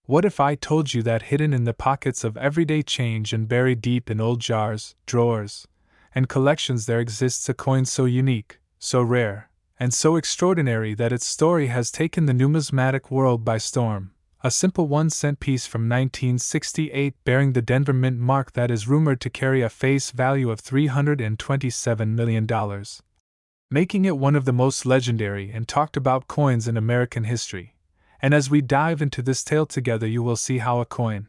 What if I told you that hidden in the pockets of everyday change and buried deep in old jars, drawers, and collections there exists a coin so unique, so rare, and so extraordinary that its story has taken the numismatic world by storm? A simple 1-cent piece from 1968 bearing the Denver Mint mark that is rumored to carry a face value of $327 million, making it one of the most legendary and talked about coins in American history. And as we dive into this tale together, you will see how a coin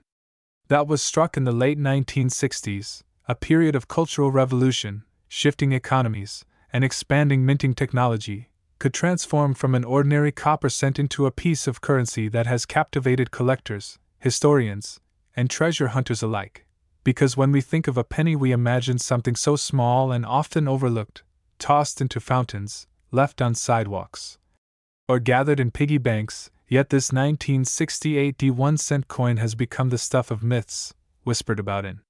that was struck in the late 1960s, a period of cultural revolution, shifting economies, and expanding minting technology, could transform from an ordinary copper cent into a piece of currency that has captivated collectors, historians, and treasure hunters alike. Because when we think of a penny, we imagine something so small and often overlooked, tossed into fountains, left on sidewalks, or gathered in piggy banks. Yet this 1968 1-cent coin has become the stuff of myths, whispered about in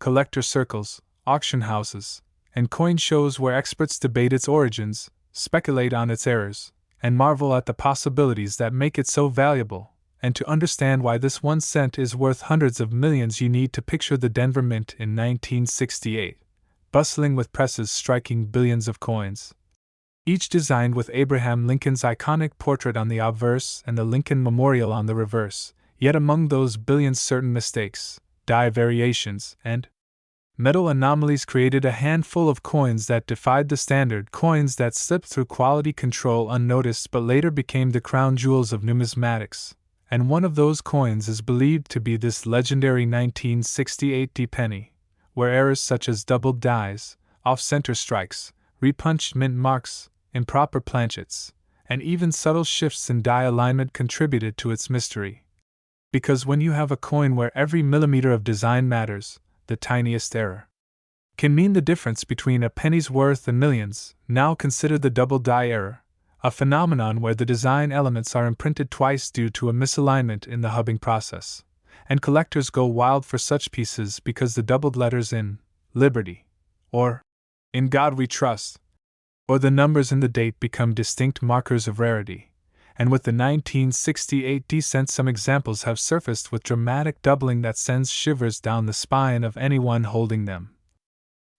collector circles, auction houses, and coin shows where experts debate its origins, speculate on its errors, and marvel at the possibilities that make it so valuable. And to understand why this 1 cent is worth hundreds of millions, you need to picture the Denver Mint in 1968, bustling with presses striking billions of coins, each designed with Abraham Lincoln's iconic portrait on the obverse and the Lincoln Memorial on the reverse. Yet among those billions, certain mistakes, die variations, and metal anomalies created a handful of coins that defied the standard, coins that slipped through quality control unnoticed but later became the crown jewels of numismatics. And one of those coins is believed to be this legendary 1968 penny, where errors such as doubled dies, off-center strikes, repunched mint marks, improper planchets, and even subtle shifts in die alignment contributed to its mystery. Because when you have a coin where every millimeter of design matters, the tiniest error can mean the difference between a penny's worth and millions. Now consider the double die error, a phenomenon where the design elements are imprinted twice due to a misalignment in the hubbing process. And collectors go wild for such pieces because the doubled letters in Liberty, or In God We Trust, or the numbers in the date become distinct markers of rarity. And with the 1968 cent, some examples have surfaced with dramatic doubling that sends shivers down the spine of anyone holding them,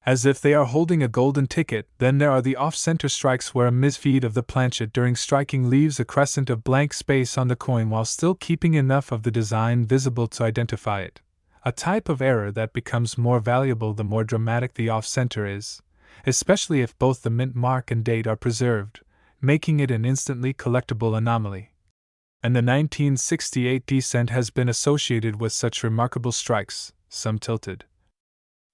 as if they are holding a golden ticket. Then there are the off-center strikes where a misfeed of the planchet during striking leaves a crescent of blank space on the coin while still keeping enough of the design visible to identify it, a type of error that becomes more valuable the more dramatic the off-center is, especially if both the mint mark and date are preserved, making it an instantly collectible anomaly. And the 1968 cent has been associated with such remarkable strikes, some tilted,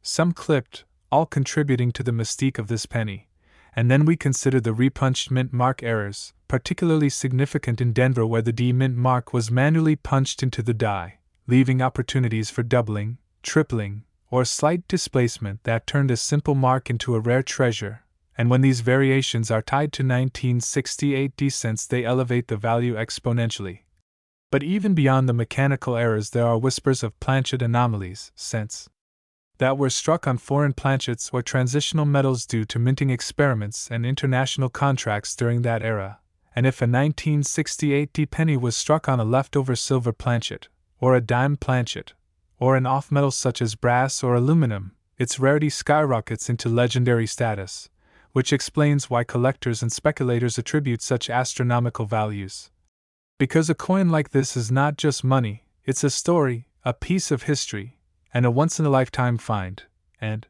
some clipped, all contributing to the mystique of this penny. And then we consider the repunched mint mark errors, particularly significant in Denver where the D mint mark was manually punched into the die, leaving opportunities for doubling, tripling, or slight displacement that turned a simple mark into a rare treasure. And when these variations are tied to 1968 cents, they elevate the value exponentially. But even beyond the mechanical errors, there are whispers of planchet anomalies, cents that were struck on foreign planchets or transitional metals due to minting experiments and international contracts during that era. And if a 1968 penny was struck on a leftover silver planchet, or a dime planchet, or an off-metal such as brass or aluminum, its rarity skyrockets into legendary status, which explains why collectors and speculators attribute such astronomical values. Because a coin like this is not just money, it's a story, a piece of history, and a once-in-a-lifetime find. And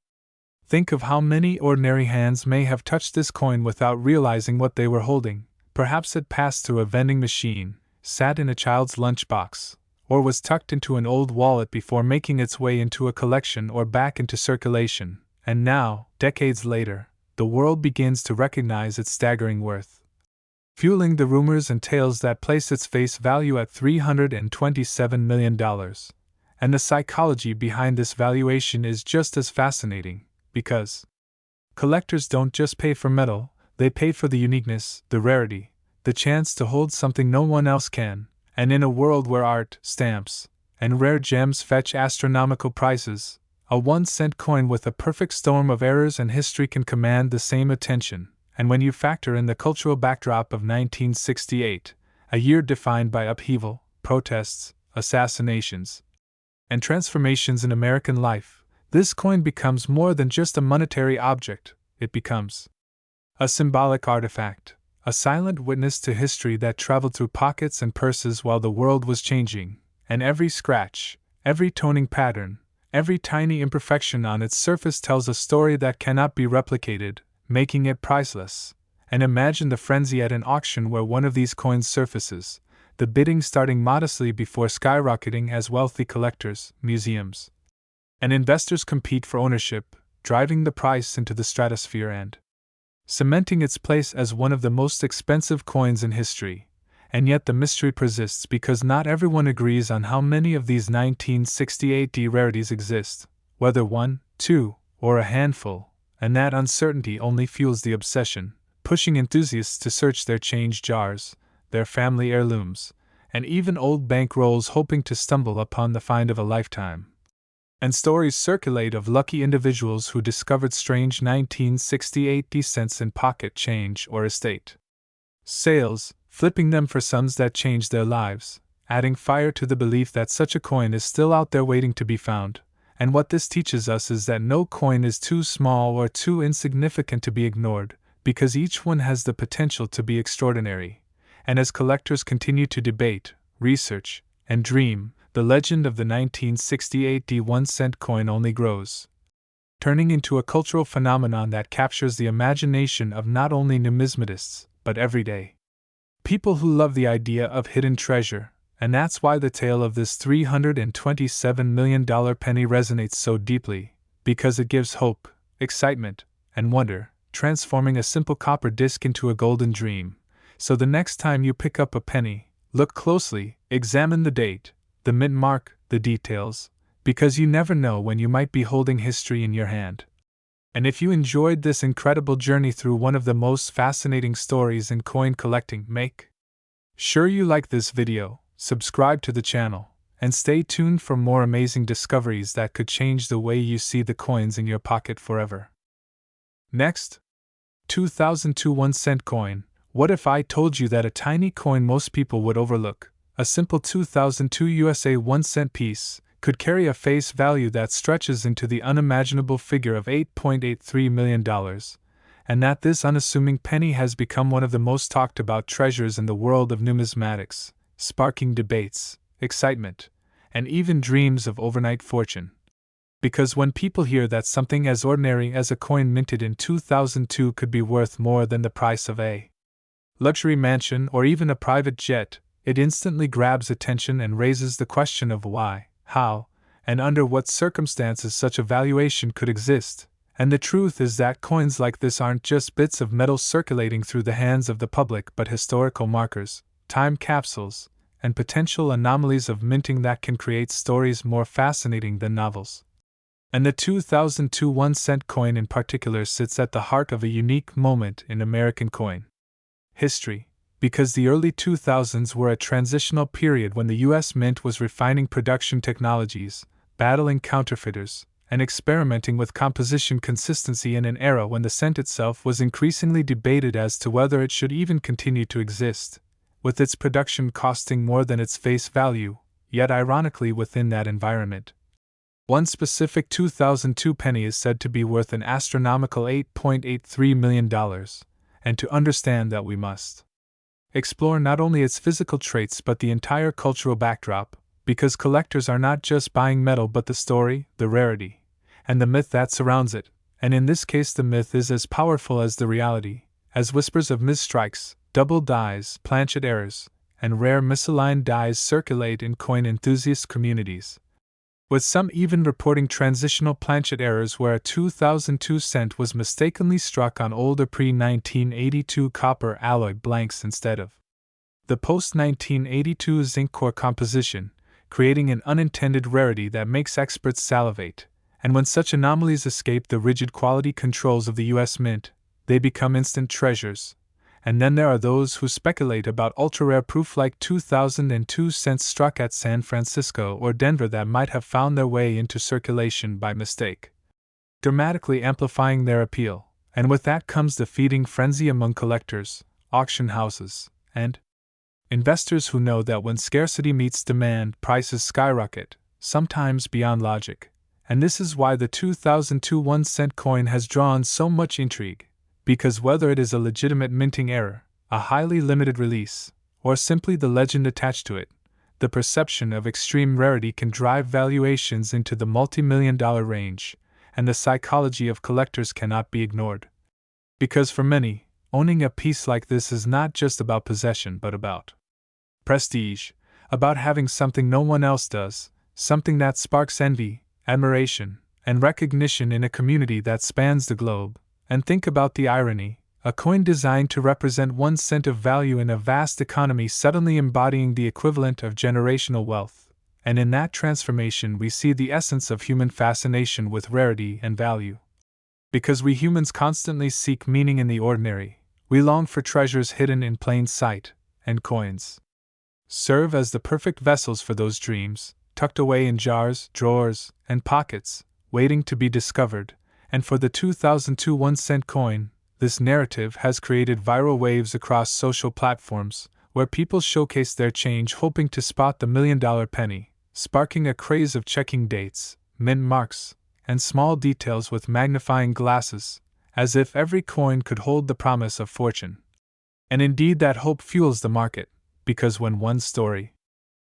think of how many ordinary hands may have touched this coin without realizing what they were holding. Perhaps it passed through a vending machine, sat in a child's lunchbox, or was tucked into an old wallet before making its way into a collection or back into circulation. And now, decades later, the world begins to recognize its staggering worth, fueling the rumors and tales that place its face value at $327 million. And the psychology behind this valuation is just as fascinating, because collectors don't just pay for metal, they pay for the uniqueness, the rarity, the chance to hold something no one else can. And in a world where art, stamps, and rare gems fetch astronomical prices, a 1-cent coin with a perfect storm of errors and history can command the same attention. And when you factor in the cultural backdrop of 1968, a year defined by upheaval, protests, assassinations, and transformations in American life, this coin becomes more than just a monetary object, it becomes a symbolic artifact, a silent witness to history that traveled through pockets and purses while the world was changing, and every scratch, every toning pattern, every tiny imperfection on its surface tells a story that cannot be replicated, making it priceless. And imagine the frenzy at an auction where one of these coins surfaces, the bidding starting modestly before skyrocketing as wealthy collectors, museums, and investors compete for ownership, driving the price into the stratosphere and cementing its place as one of the most expensive coins in history. And yet the mystery persists because not everyone agrees on how many of these 1968 rarities exist, whether one, two, or a handful, and that uncertainty only fuels the obsession, pushing enthusiasts to search their change jars, their family heirlooms, and even old bank rolls hoping to stumble upon the find of a lifetime. And stories circulate of lucky individuals who discovered strange 1968 cents in pocket change or estate sales, flipping them for sums that changed their lives, adding fire to the belief that such a coin is still out there waiting to be found. And what this teaches us is that no coin is too small or too insignificant to be ignored, because each one has the potential to be extraordinary. And as collectors continue to debate, research, and dream, the legend of the 1968 1-cent coin only grows, turning into a cultural phenomenon that captures the imagination of not only numismatists, but everyday people who love the idea of hidden treasure. And that's why the tale of this $327 million penny resonates so deeply, because it gives hope, excitement, and wonder, transforming a simple copper disc into a golden dream. So the next time you pick up a penny, look closely, examine the date, the mint mark, the details, because you never know when you might be holding history in your hand. And if you enjoyed this incredible journey through one of the most fascinating stories in coin collecting, make sure you like this video, subscribe to the channel, and stay tuned for more amazing discoveries that could change the way you see the coins in your pocket forever. Next, 2002 1-cent coin. What if I told you that a tiny coin most people would overlook, a simple 2002 USA 1-cent piece, could carry a face value that stretches into the unimaginable figure of $8.83 million, and that this unassuming penny has become one of the most talked about treasures in the world of numismatics, sparking debates, excitement, and even dreams of overnight fortune. Because when people hear that something as ordinary as a coin minted in 2002 could be worth more than the price of a luxury mansion or even a private jet, it instantly grabs attention and raises the question of why, how, and under what circumstances such a valuation could exist. And the truth is that coins like this aren't just bits of metal circulating through the hands of the public but historical markers, time capsules, and potential anomalies of minting that can create stories more fascinating than novels. And the 2002 1-cent coin in particular sits at the heart of a unique moment in American coin history, because the early 2000s were a transitional period when the U.S. Mint was refining production technologies, battling counterfeiters, and experimenting with composition consistency in an era when the cent itself was increasingly debated as to whether it should even continue to exist, with its production costing more than its face value. Yet ironically, within that environment, one specific 2002 penny is said to be worth an astronomical $8.83 million, and to understand that we must explore not only its physical traits but the entire cultural backdrop, because collectors are not just buying metal but the story, the rarity, and the myth that surrounds it. And in this case the myth is as powerful as the reality, as whispers of misstrikes, double dies, planchet errors, and rare misaligned dies circulate in coin enthusiast communities, with some even reporting transitional planchet errors where a 2002 cent was mistakenly struck on older pre-1982 copper alloy blanks instead of the post-1982 zinc core composition, creating an unintended rarity that makes experts salivate. And when such anomalies escape the rigid quality controls of the U.S. Mint, they become instant treasures. And then there are those who speculate about ultra-rare proof like 2002 cents struck at San Francisco or Denver that might have found their way into circulation by mistake, dramatically amplifying their appeal. And with that comes the feeding frenzy among collectors, auction houses, and Investors who know that when scarcity meets demand, prices skyrocket, sometimes beyond logic. And this is why the 2002 1-cent coin has drawn so much intrigue. Because whether it is a legitimate minting error, a highly limited release, or simply the legend attached to it, the perception of extreme rarity can drive valuations into the multi-million-dollar range, and the psychology of collectors cannot be ignored. Because for many, owning a piece like this is not just about possession but about prestige, about having something no one else does, something that sparks envy, admiration, and recognition in a community that spans the globe. And think about the irony: a coin designed to represent 1 cent of value in a vast economy suddenly embodying the equivalent of generational wealth. And in that transformation we see the essence of human fascination with rarity and value. Because we humans constantly seek meaning in the ordinary, we long for treasures hidden in plain sight, and coins serve as the perfect vessels for those dreams, tucked away in jars, drawers, and pockets, waiting to be discovered. And for the 2002 1-cent coin, this narrative has created viral waves across social platforms, where people showcase their change hoping to spot the million-dollar penny, sparking a craze of checking dates, mint marks, and small details with magnifying glasses, as if every coin could hold the promise of fortune. And indeed that hope fuels the market, because when one story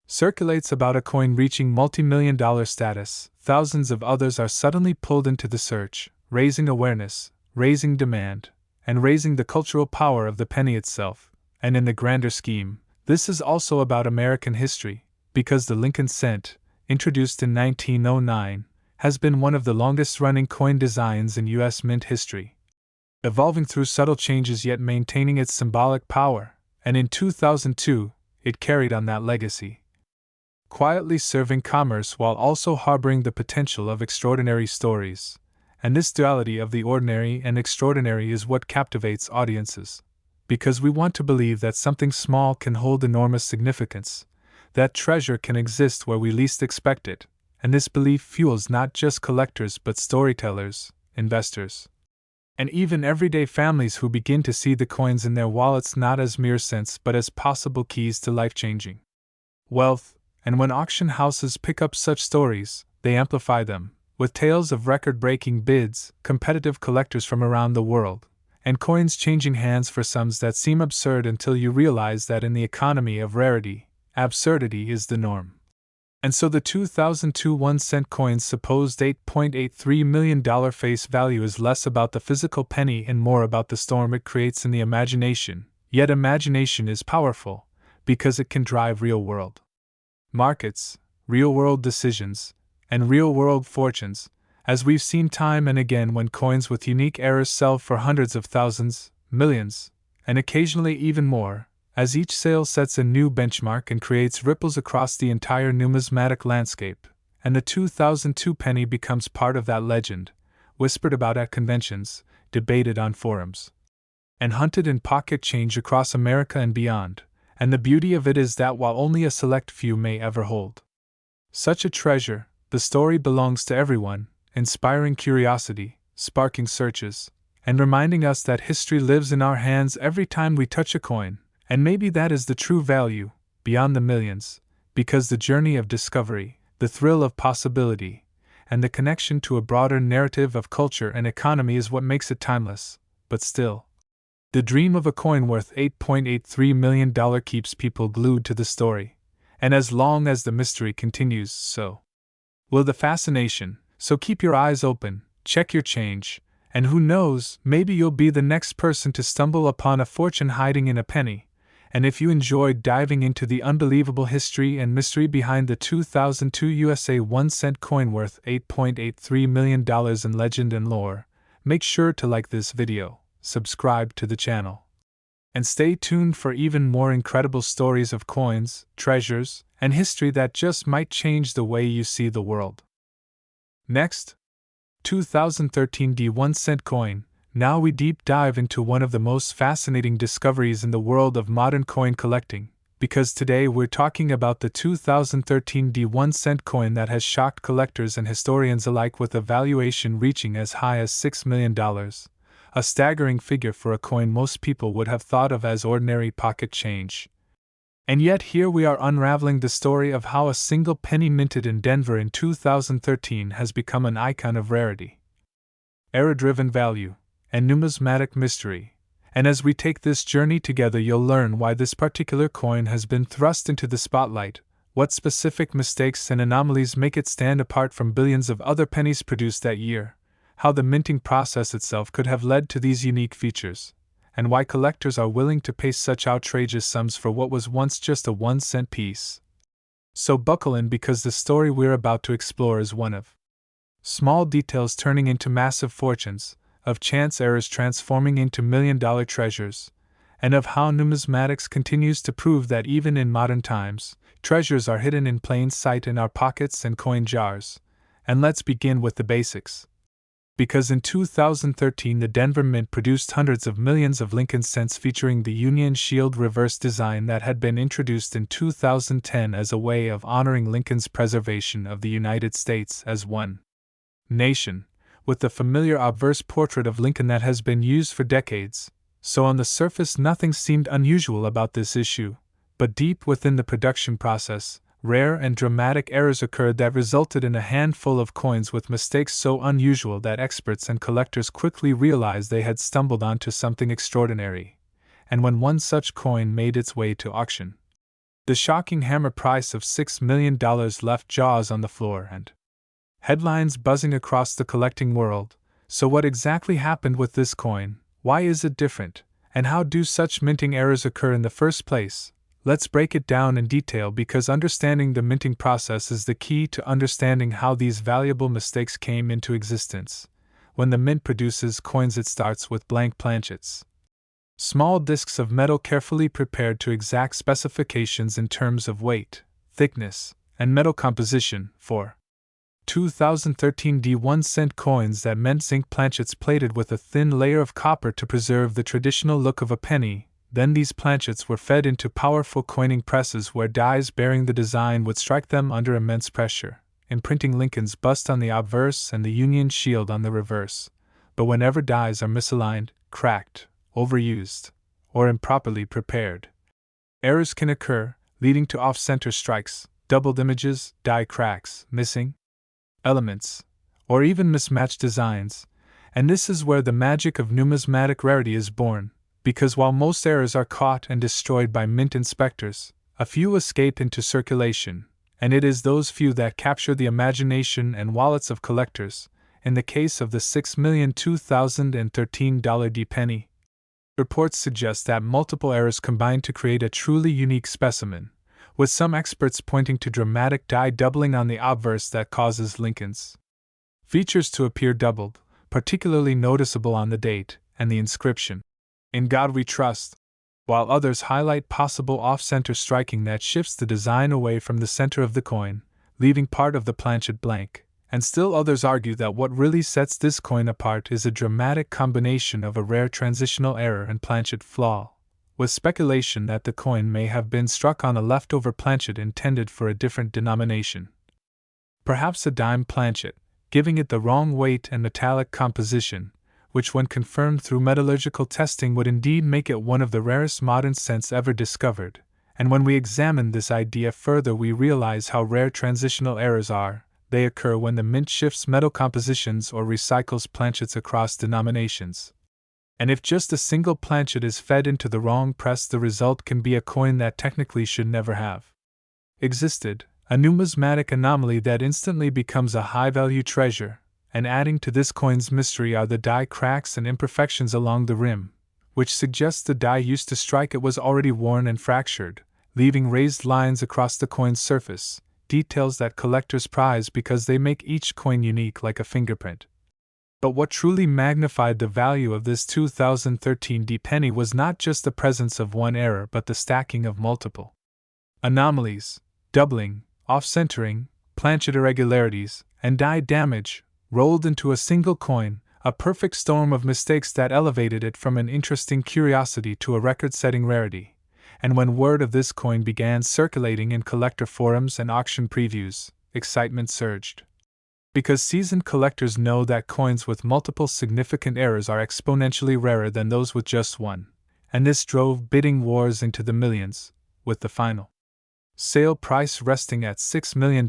circulates about a coin reaching multi-million-dollar status, thousands of others are suddenly pulled into the search, raising awareness, raising demand, and raising the cultural power of the penny itself. And in the grander scheme, this is also about American history, because the Lincoln cent, introduced in 1909, has been one of the longest-running coin designs in U.S. mint history, evolving through subtle changes yet maintaining its symbolic power, and in 2002, it carried on that legacy, quietly serving commerce while also harboring the potential of extraordinary stories. And this duality of the ordinary and extraordinary is what captivates audiences, because we want to believe that something small can hold enormous significance, that treasure can exist where we least expect it, and this belief fuels not just collectors but storytellers, investors, and even everyday families who begin to see the coins in their wallets not as mere cents but as possible keys to life-changing wealth. And when auction houses pick up such stories, they amplify them, with tales of record-breaking bids, competitive collectors from around the world, and coins changing hands for sums that seem absurd until you realize that in the economy of rarity, absurdity is the norm. And so the 2002 1-cent coin's supposed $8.83 million face value is less about the physical penny and more about the storm it creates in the imagination. Yet imagination is powerful, because it can drive real-world markets, real-world decisions, and real-world fortunes, as we've seen time and again when coins with unique errors sell for hundreds of thousands, millions, and occasionally even more, as each sale sets a new benchmark and creates ripples across the entire numismatic landscape, and the 2002 penny becomes part of that legend, whispered about at conventions, debated on forums, and hunted in pocket change across America and beyond. And the beauty of it is that while only a select few may ever hold such a treasure, the story belongs to everyone, inspiring curiosity, sparking searches, and reminding us that history lives in our hands every time we touch a coin. And maybe that is the true value, beyond the millions, because the journey of discovery, the thrill of possibility, and the connection to a broader narrative of culture and economy is what makes it timeless. But still, the dream of a coin worth $8.83 million keeps people glued to the story, and as long as the mystery continues, so will the fascination. So keep your eyes open, check your change, and who knows, maybe you'll be the next person to stumble upon a fortune hiding in a penny. And if you enjoyed diving into the unbelievable history and mystery behind the 2002 USA 1-cent coin worth $8.83 million in legend and lore, make sure to like this video, subscribe to the channel, and stay tuned for even more incredible stories of coins, treasures, and history that just might change the way you see the world. Next, 2013 1-cent coin. Now we deep dive into one of the most fascinating discoveries in the world of modern coin collecting, because today we're talking about the 2013 1-cent coin that has shocked collectors and historians alike with a valuation reaching as high as $6 million, a staggering figure for a coin most people would have thought of as ordinary pocket change. And yet here we are unraveling the story of how a single penny minted in Denver in 2013 has become an icon of rarity, error-driven value, and numismatic mystery. And as we take this journey together, you'll learn why this particular coin has been thrust into the spotlight, what specific mistakes and anomalies make it stand apart from billions of other pennies produced that year, how the minting process itself could have led to these unique features, and why collectors are willing to pay such outrageous sums for what was once just a 1-cent piece. So buckle in, because the story we're about to explore is one of small details turning into massive fortunes, of chance errors transforming into million-dollar treasures, and of how numismatics continues to prove that even in modern times, treasures are hidden in plain sight in our pockets and coin jars. And let's begin with the basics. Because in 2013 the Denver Mint produced hundreds of millions of Lincoln cents featuring the Union Shield reverse design that had been introduced in 2010 as a way of honoring Lincoln's preservation of the United States as one nation, with the familiar obverse portrait of Lincoln that has been used for decades. So on the surface nothing seemed unusual about this issue, but deep within the production process, rare and dramatic errors occurred that resulted in a handful of coins with mistakes so unusual that experts and collectors quickly realized they had stumbled onto something extraordinary. And when one such coin made its way to auction, the shocking hammer price of $6 million left jaws on the floor and headlines buzzing across the collecting world. So what exactly happened with this coin? Why is it different? And how do such minting errors occur in the first place? Let's break it down in detail, because understanding the minting process is the key to understanding how these valuable mistakes came into existence. When the mint produces coins, it starts with blank planchets, small discs of metal carefully prepared to exact specifications in terms of weight, thickness, and metal composition. For 2013 1-cent coins, that meant zinc planchets plated with a thin layer of copper to preserve the traditional look of a penny. Then these planchets were fed into powerful coining presses where dies bearing the design would strike them under immense pressure, imprinting Lincoln's bust on the obverse and the Union Shield on the reverse. But whenever dies are misaligned, cracked, overused, or improperly prepared, errors can occur, leading to off-center strikes, doubled images, die cracks, missing elements, or even mismatched designs. And this is where the magic of numismatic rarity is born, because while most errors are caught and destroyed by mint inspectors, a few escape into circulation, and it is those few that capture the imagination and wallets of collectors. In the case of the $6,000,2013 D penny, reports suggest that multiple errors combined to create a truly unique specimen, with some experts pointing to dramatic die doubling on the obverse that causes Lincoln's features to appear doubled, particularly noticeable on the date and the inscription, "In God We Trust," while others highlight possible off-center striking that shifts the design away from the center of the coin, leaving part of the planchet blank. And still others argue that what really sets this coin apart is a dramatic combination of a rare transitional error and planchet flaw, with speculation that the coin may have been struck on a leftover planchet intended for a different denomination. Perhaps a dime planchet, giving it the wrong weight and metallic composition, which when confirmed through metallurgical testing would indeed make it one of the rarest modern cents ever discovered. And when we examine this idea further, we realize how rare transitional errors are. They occur when the mint shifts metal compositions or recycles planchets across denominations. And if just a single planchet is fed into the wrong press, the result can be a coin that technically should never have existed, a numismatic anomaly that instantly becomes a high-value treasure. And adding to this coin's mystery are the die cracks and imperfections along the rim, which suggests the die used to strike it was already worn and fractured, leaving raised lines across the coin's surface, details that collectors prize because they make each coin unique like a fingerprint. But what truly magnified the value of this 2013 D penny was not just the presence of one error but the stacking of multiple anomalies, doubling, off-centering, planchet irregularities, and die damage, rolled into a single coin, a perfect storm of mistakes that elevated it from an interesting curiosity to a record-setting rarity. And when word of this coin began circulating in collector forums and auction previews, excitement surged. Because seasoned collectors know that coins with multiple significant errors are exponentially rarer than those with just one, and this drove bidding wars into the millions, with the final sale price resting at $6 million,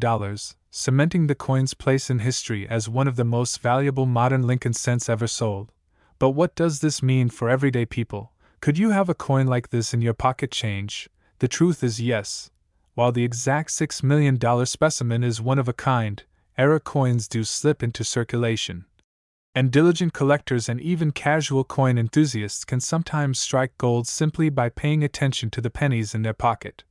cementing the coin's place in history as one of the most valuable modern Lincoln cents ever sold. But what does this mean for everyday people? Could you have a coin like this in your pocket change? The truth is yes. While the exact $6 million specimen is one of a kind, era coins do slip into circulation. And diligent collectors and even casual coin enthusiasts can sometimes strike gold simply by paying attention to the pennies in their pocket.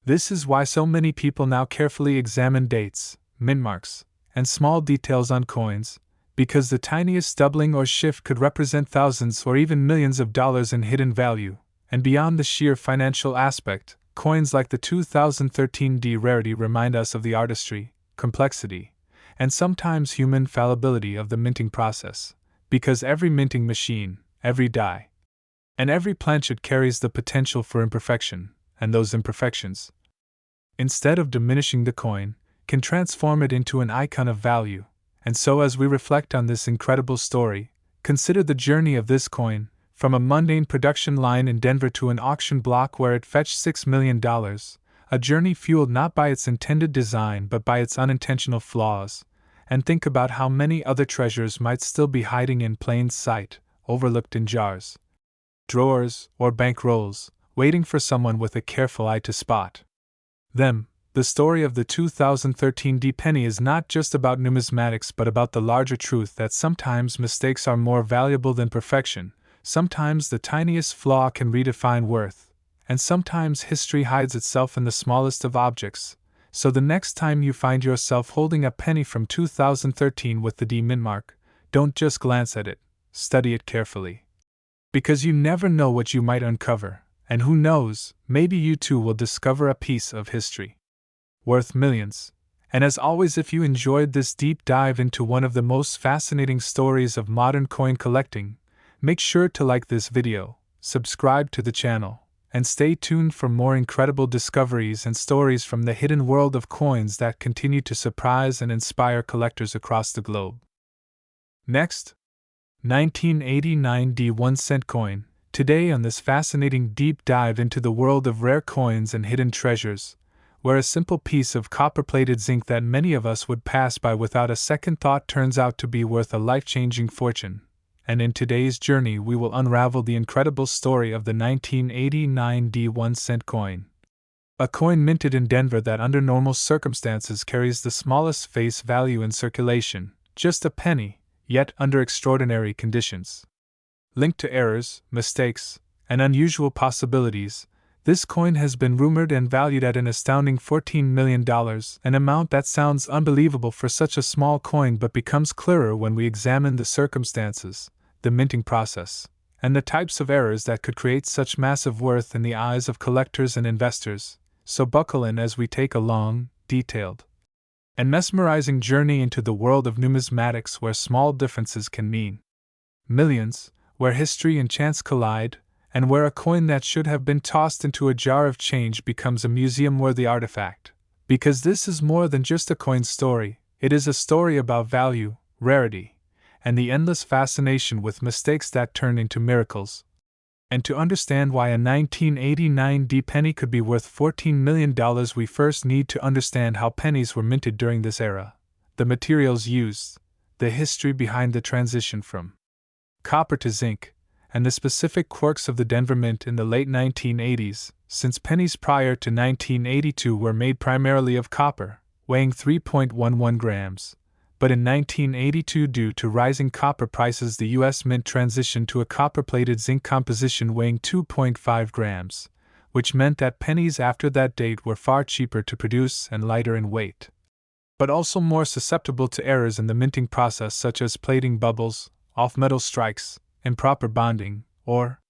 This is why so many people now carefully examine dates, mint marks, and small details on coins, because the tiniest doubling or shift could represent thousands or even millions of dollars in hidden value. And beyond the sheer financial aspect, coins like the 2013 rarity remind us of the artistry, complexity, and sometimes human fallibility of the minting process, because every minting machine, every die, and every planchet carries the potential for imperfection, and those imperfections, instead of diminishing the coin, can transform it into an icon of value. And so, as we reflect on this incredible story, consider the journey of this coin, from a mundane production line in Denver to an auction block where it fetched $6 million, a journey fueled not by its intended design but by its unintentional flaws. And think about how many other treasures might still be hiding in plain sight, overlooked in jars, drawers, or bank rolls, waiting for someone with a careful eye to spot them. The story of the 2013 penny is not just about numismatics but about the larger truth that sometimes mistakes are more valuable than perfection, sometimes the tiniest flaw can redefine worth, and sometimes history hides itself in the smallest of objects. So the next time you find yourself holding a penny from 2013 with the mint mark, don't just glance at it, study it carefully. Because you never know what you might uncover, and who knows, maybe you too will discover a piece of history worth millions. And as always, if you enjoyed this deep dive into one of the most fascinating stories of modern coin collecting, make sure to like this video, subscribe to the channel, and stay tuned for more incredible discoveries and stories from the hidden world of coins that continue to surprise and inspire collectors across the globe. Next, 1989 1-cent coin. Today on this fascinating deep dive into the world of rare coins and hidden treasures, where a simple piece of copper-plated zinc that many of us would pass by without a second thought turns out to be worth a life-changing fortune. And in today's journey we will unravel the incredible story of the 1989 1-cent coin. A coin minted in Denver that under normal circumstances carries the smallest face value in circulation, just a penny, yet under extraordinary conditions. Linked to errors, mistakes, and unusual possibilities, this coin has been rumored and valued at an astounding $14 million, an amount that sounds unbelievable for such a small coin but becomes clearer when we examine the circumstances, the minting process, and the types of errors that could create such massive worth in the eyes of collectors and investors. So buckle in as we take a long, detailed, and mesmerizing journey into the world of numismatics, where small differences can mean millions, where history and chance collide, and where a coin that should have been tossed into a jar of change becomes a museum-worthy artifact. Because this is more than just a coin story, it is a story about value, rarity, and the endless fascination with mistakes that turn into miracles. And to understand why a 1989 penny could be worth $14 million, we first need to understand how pennies were minted during this era, the materials used, the history behind the transition from copper to zinc, and the specific quirks of the Denver Mint in the late 1980s, since pennies prior to 1982 were made primarily of copper, weighing 3.11 grams. But in 1982, due to rising copper prices, the U.S. Mint transitioned to a copper-plated zinc composition weighing 2.5 grams, which meant that pennies after that date were far cheaper to produce and lighter in weight, but also more susceptible to errors in the minting process such as plating bubbles, off-metal strikes, improper bonding, or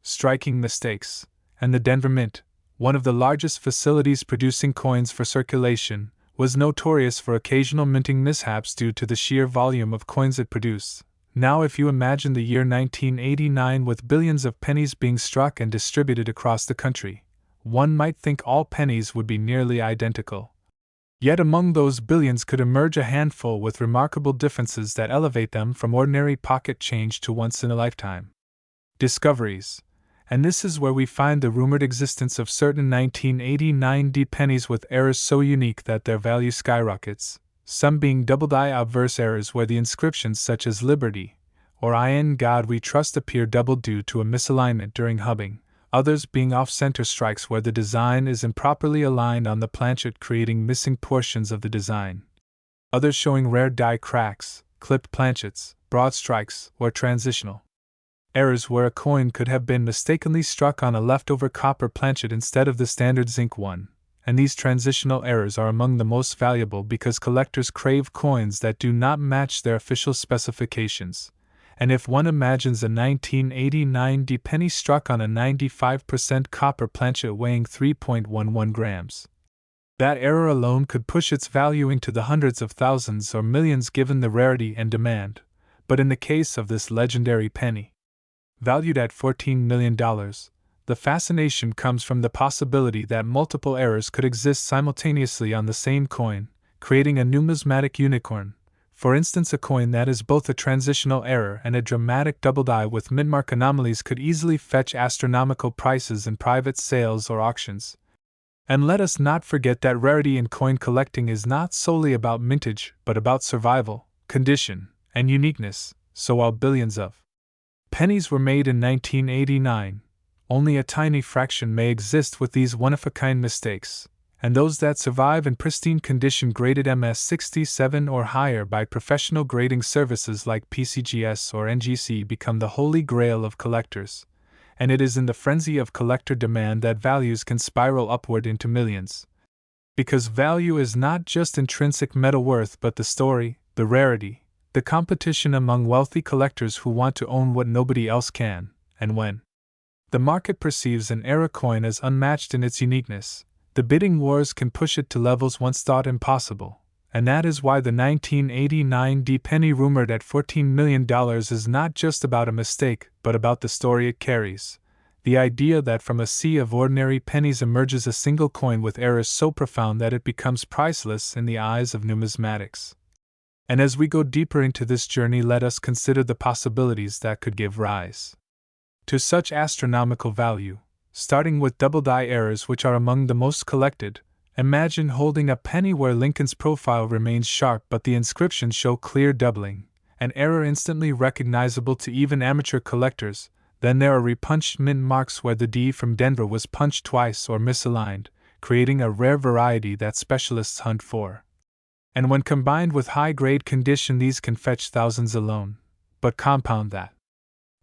striking mistakes. And the Denver Mint, one of the largest facilities producing coins for circulation, was notorious for occasional minting mishaps due to the sheer volume of coins it produced. Now, if you imagine the year 1989 with billions of pennies being struck and distributed across the country, one might think all pennies would be nearly identical. Yet among those billions could emerge a handful with remarkable differences that elevate them from ordinary pocket change to once-in-a-lifetime discoveries. And this is where we find the rumored existence of certain 1989 D pennies with errors so unique that their value skyrockets, some being double-die obverse errors where the inscriptions such as Liberty or In God We Trust appear double due to a misalignment during hubbing, others being off-center strikes where the design is improperly aligned on the planchet creating missing portions of the design. Others showing rare die cracks, clipped planchets, broad strikes, or transitional errors where a coin could have been mistakenly struck on a leftover copper planchet instead of the standard zinc one, and these transitional errors are among the most valuable because collectors crave coins that do not match their official specifications. And if one imagines a 1989 D penny struck on a 95% copper planchet weighing 3.11 grams, that error alone could push its value into the hundreds of thousands or millions given the rarity and demand. But in the case of this legendary penny, valued at $14 million, the fascination comes from the possibility that multiple errors could exist simultaneously on the same coin, creating a numismatic unicorn. For instance, a coin that is both a transitional error and a dramatic double die with midmark anomalies could easily fetch astronomical prices in private sales or auctions. And let us not forget that rarity in coin collecting is not solely about mintage, but about survival, condition, and uniqueness. So while billions of pennies were made in 1989, only a tiny fraction may exist with these one-of-a-kind mistakes, and those that survive in pristine condition graded MS67 or higher by professional grading services like PCGS or NGC become the holy grail of collectors. And it is in the frenzy of collector demand that values can spiral upward into millions. Because value is not just intrinsic metal worth but the story, the rarity, the competition among wealthy collectors who want to own what nobody else can, and when the market perceives an era coin as unmatched in its uniqueness, the bidding wars can push it to levels once thought impossible, and that is why the 1989 D penny rumored at $14 million is not just about a mistake, but about the story it carries. The idea that from a sea of ordinary pennies emerges a single coin with errors so profound that it becomes priceless in the eyes of numismatics. And as we go deeper into this journey, let us consider the possibilities that could give rise to such astronomical value, starting with double die errors, which are among the most collected. Imagine holding a penny where Lincoln's profile remains sharp but the inscriptions show clear doubling, an error instantly recognizable to even amateur collectors. Then there are repunched mint marks where the D from Denver was punched twice or misaligned, creating a rare variety that specialists hunt for. And when combined with high-grade condition, these can fetch thousands alone. But compound that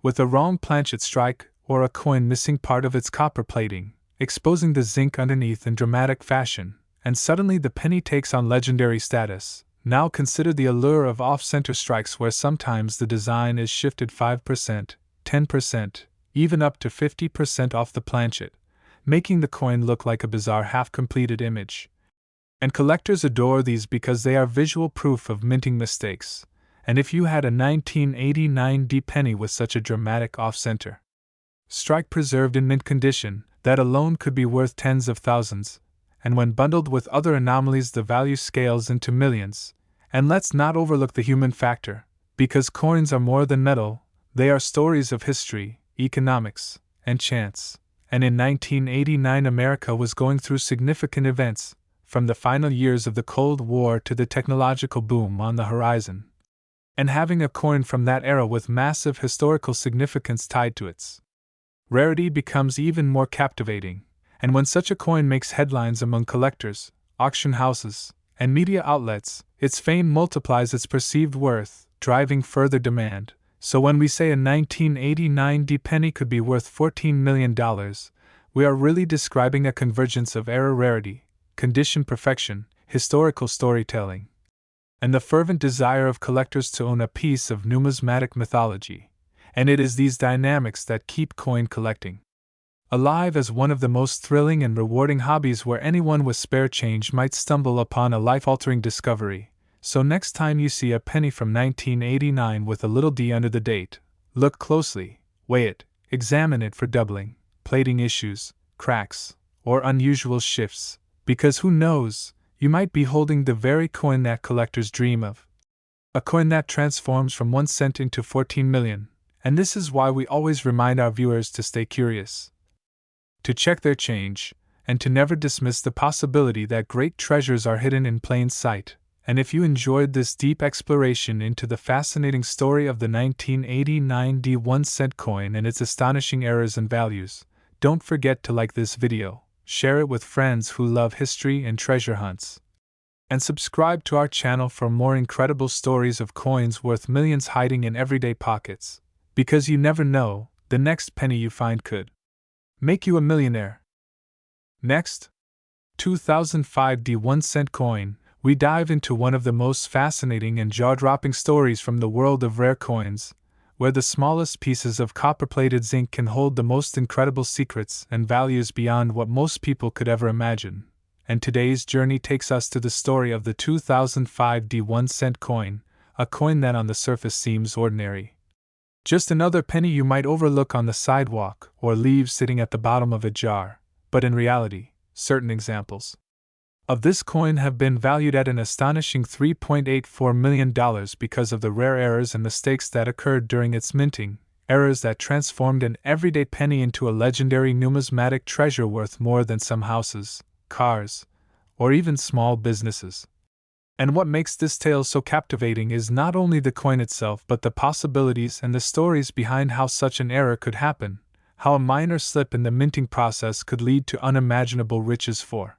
with a wrong planchet strike or a coin missing part of its copper plating, exposing the zinc underneath in dramatic fashion, and suddenly the penny takes on legendary status. Now consider the allure of off-center strikes where sometimes the design is shifted 5%, 10%, even up to 50% off the planchet, making the coin look like a bizarre half-completed image. And collectors adore these because they are visual proof of minting mistakes. And if you had a 1989 D penny with such a dramatic off-center strike preserved in mint condition, that alone could be worth tens of thousands, and when bundled with other anomalies the value scales into millions. And let's not overlook the human factor, because coins are more than metal, they are stories of history, economics, and chance. And in 1989 America was going through significant events, from the final years of the Cold War to the technological boom on the horizon. And having a coin from that era with massive historical significance tied to its rarity becomes even more captivating, and when such a coin makes headlines among collectors, auction houses, and media outlets, its fame multiplies its perceived worth, driving further demand. So when we say a 1989 D penny could be worth $14 million, we are really describing a convergence of era rarity, condition perfection, historical storytelling, and the fervent desire of collectors to own a piece of numismatic mythology. And it is these dynamics that keep coin collecting alive as one of the most thrilling and rewarding hobbies where anyone with spare change might stumble upon a life-altering discovery. So next time you see a penny from 1989 with a little d under the date, look closely, weigh it, examine it for doubling, plating issues, cracks, or unusual shifts, because who knows, you might be holding the very coin that collectors dream of. A coin that transforms from 1 cent into 14 million, And this is why we always remind our viewers to stay curious, to check their change, and to never dismiss the possibility that great treasures are hidden in plain sight. And if you enjoyed this deep exploration into the fascinating story of the 1989 D1 cent coin and its astonishing errors and values, don't forget to like this video, share it with friends who love history and treasure hunts, and subscribe to our channel for more incredible stories of coins worth millions hiding in everyday pockets. Because you never know, the next penny you find could make you a millionaire. Next, 2005 D1 cent coin. We dive into one of the most fascinating and jaw-dropping stories from the world of rare coins, where the smallest pieces of copper-plated zinc can hold the most incredible secrets and values beyond what most people could ever imagine. And today's journey takes us to the story of the 2005 D1 cent coin, a coin that on the surface seems ordinary. Just another penny you might overlook on the sidewalk or leave sitting at the bottom of a jar, but in reality, certain examples of this coin have been valued at an astonishing $3.84 million because of the rare errors and mistakes that occurred during its minting, errors that transformed an everyday penny into a legendary numismatic treasure worth more than some houses, cars, or even small businesses. And what makes this tale so captivating is not only the coin itself but the possibilities and the stories behind how such an error could happen, how a minor slip in the minting process could lead to unimaginable riches for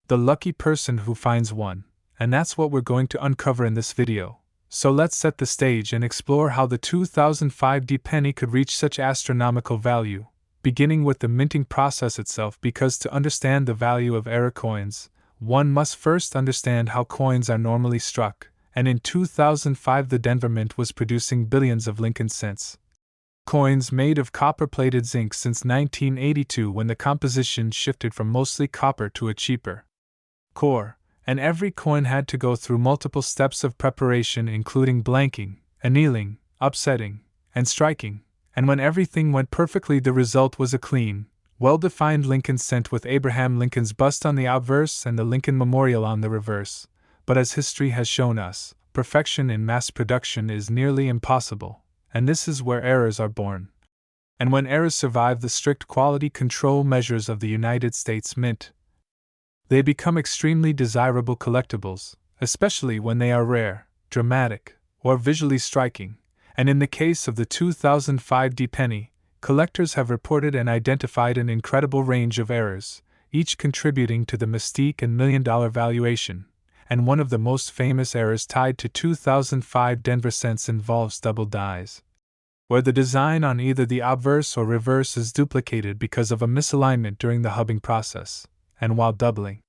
the lucky person who finds one, and that's what we're going to uncover in this video. So let's set the stage and explore how the 2005 D penny could reach such astronomical value, beginning with the minting process itself, because to understand the value of error coins, one must first understand how coins are normally struck, and in 2005 the Denver Mint was producing billions of Lincoln cents coins made of copper-plated zinc since 1982, when the composition shifted from mostly copper to a cheaper core, and every coin had to go through multiple steps of preparation, including blanking, annealing, upsetting, and striking, and when everything went perfectly the result was a clean, well-defined Lincoln cent with Abraham Lincoln's bust on the obverse and the Lincoln Memorial on the reverse. But as history has shown us, perfection in mass production is nearly impossible, and this is where errors are born. And when errors survive the strict quality control measures of the United States Mint, they become extremely desirable collectibles, especially when they are rare, dramatic, or visually striking. And in the case of the 2005 D penny, collectors have reported and identified an incredible range of errors, each contributing to the mystique and million-dollar valuation. And one of the most famous errors tied to 2005 Denver cents involves double dies, where the design on either the obverse or reverse is duplicated because of a misalignment during the hubbing process. And while doubling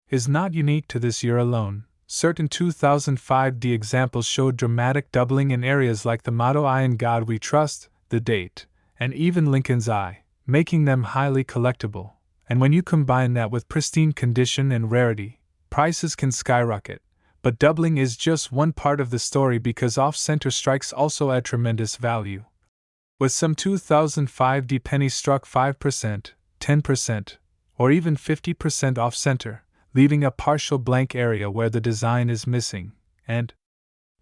is not unique to this year alone, certain 2005 D examples showed dramatic doubling in areas like the motto "I in God We Trust," the date, and even Lincoln's eye, making them highly collectible. And when you combine that with pristine condition and rarity, prices can skyrocket. But doubling is just one part of the story, because off-center strikes also add tremendous value, with some 2005 D pennies struck 5%, 10%, or even 50% off-center, leaving a partial blank area where the design is missing, and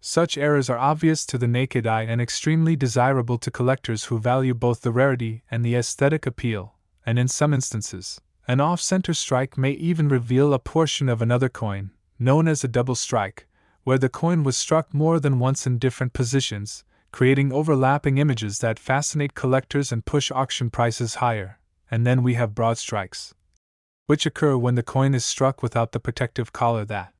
such errors are obvious to the naked eye and extremely desirable to collectors who value both the rarity and the aesthetic appeal, and in some instances, an off-center strike may even reveal a portion of another coin, known as a double strike, where the coin was struck more than once in different positions, creating overlapping images that fascinate collectors and push auction prices higher. And then we have broad strikes, which occur when the coin is struck without the protective collar that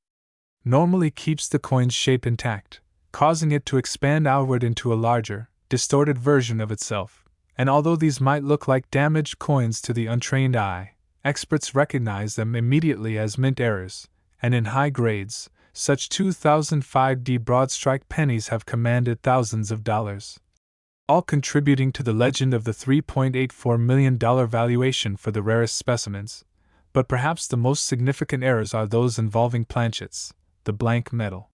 normally keeps the coin's shape intact, causing it to expand outward into a larger, distorted version of itself. And although these might look like damaged coins to the untrained eye, experts recognize them immediately as mint errors, and in high grades, such 2005 D broad strike pennies have commanded thousands of dollars, all contributing to the legend of the $3.84 million valuation for the rarest specimens. But perhaps the most significant errors are those involving planchets, the blank metal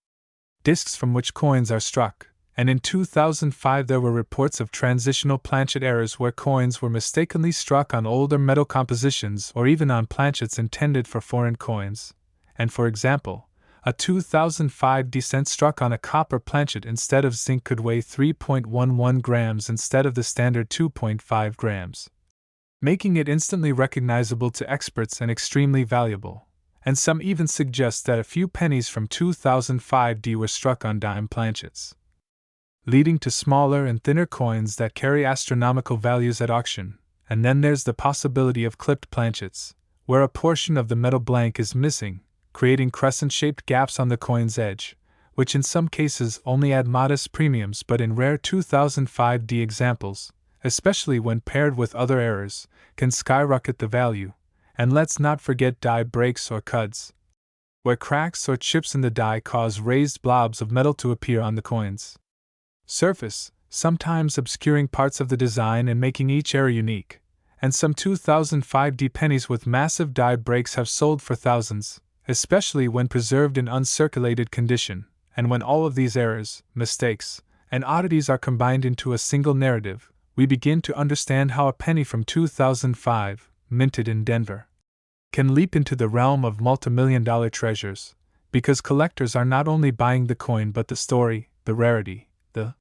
discs from which coins are struck, and in 2005 there were reports of transitional planchet errors where coins were mistakenly struck on older metal compositions or even on planchets intended for foreign coins. And for example, A 2005 cent struck on a copper planchet instead of zinc could weigh 3.11 grams instead of the standard 2.5 grams, making it instantly recognizable to experts and extremely valuable. And some even suggest that a few pennies from 2005 were struck on dime planchets, leading to smaller and thinner coins that carry astronomical values at auction. And then there's the possibility of clipped planchets, where a portion of the metal blank is missing, creating crescent-shaped gaps on the coin's edge, which in some cases only add modest premiums, but in rare 2005 examples, especially when paired with other errors, can skyrocket the value. And let's not forget die breaks or cuts, where cracks or chips in the die cause raised blobs of metal to appear on the coin's surface, sometimes obscuring parts of the design and making each error unique. And some 2005 pennies with massive die breaks have sold for thousands, especially when preserved in uncirculated condition. And when all of these errors, mistakes, and oddities are combined into a single narrative, we begin to understand how a penny from 2005, minted in Denver, can leap into the realm of multimillion-dollar treasures, because collectors are not only buying the coin but the story, the rarity, the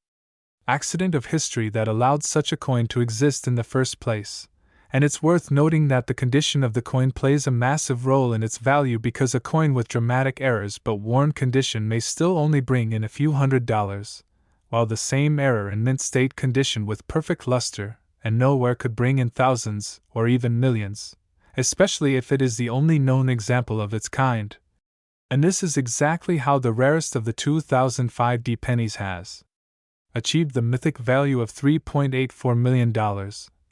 accident of history that allowed such a coin to exist in the first place. And it's worth noting that the condition of the coin plays a massive role in its value, because a coin with dramatic errors but worn condition may still only bring in a few $100s, while the same error in mint state condition with perfect luster and no wear could bring in thousands or even millions, especially if it is the only known example of its kind. And this is exactly how the rarest of the 2005 pennies has achieved the mythic value of $3.84 million.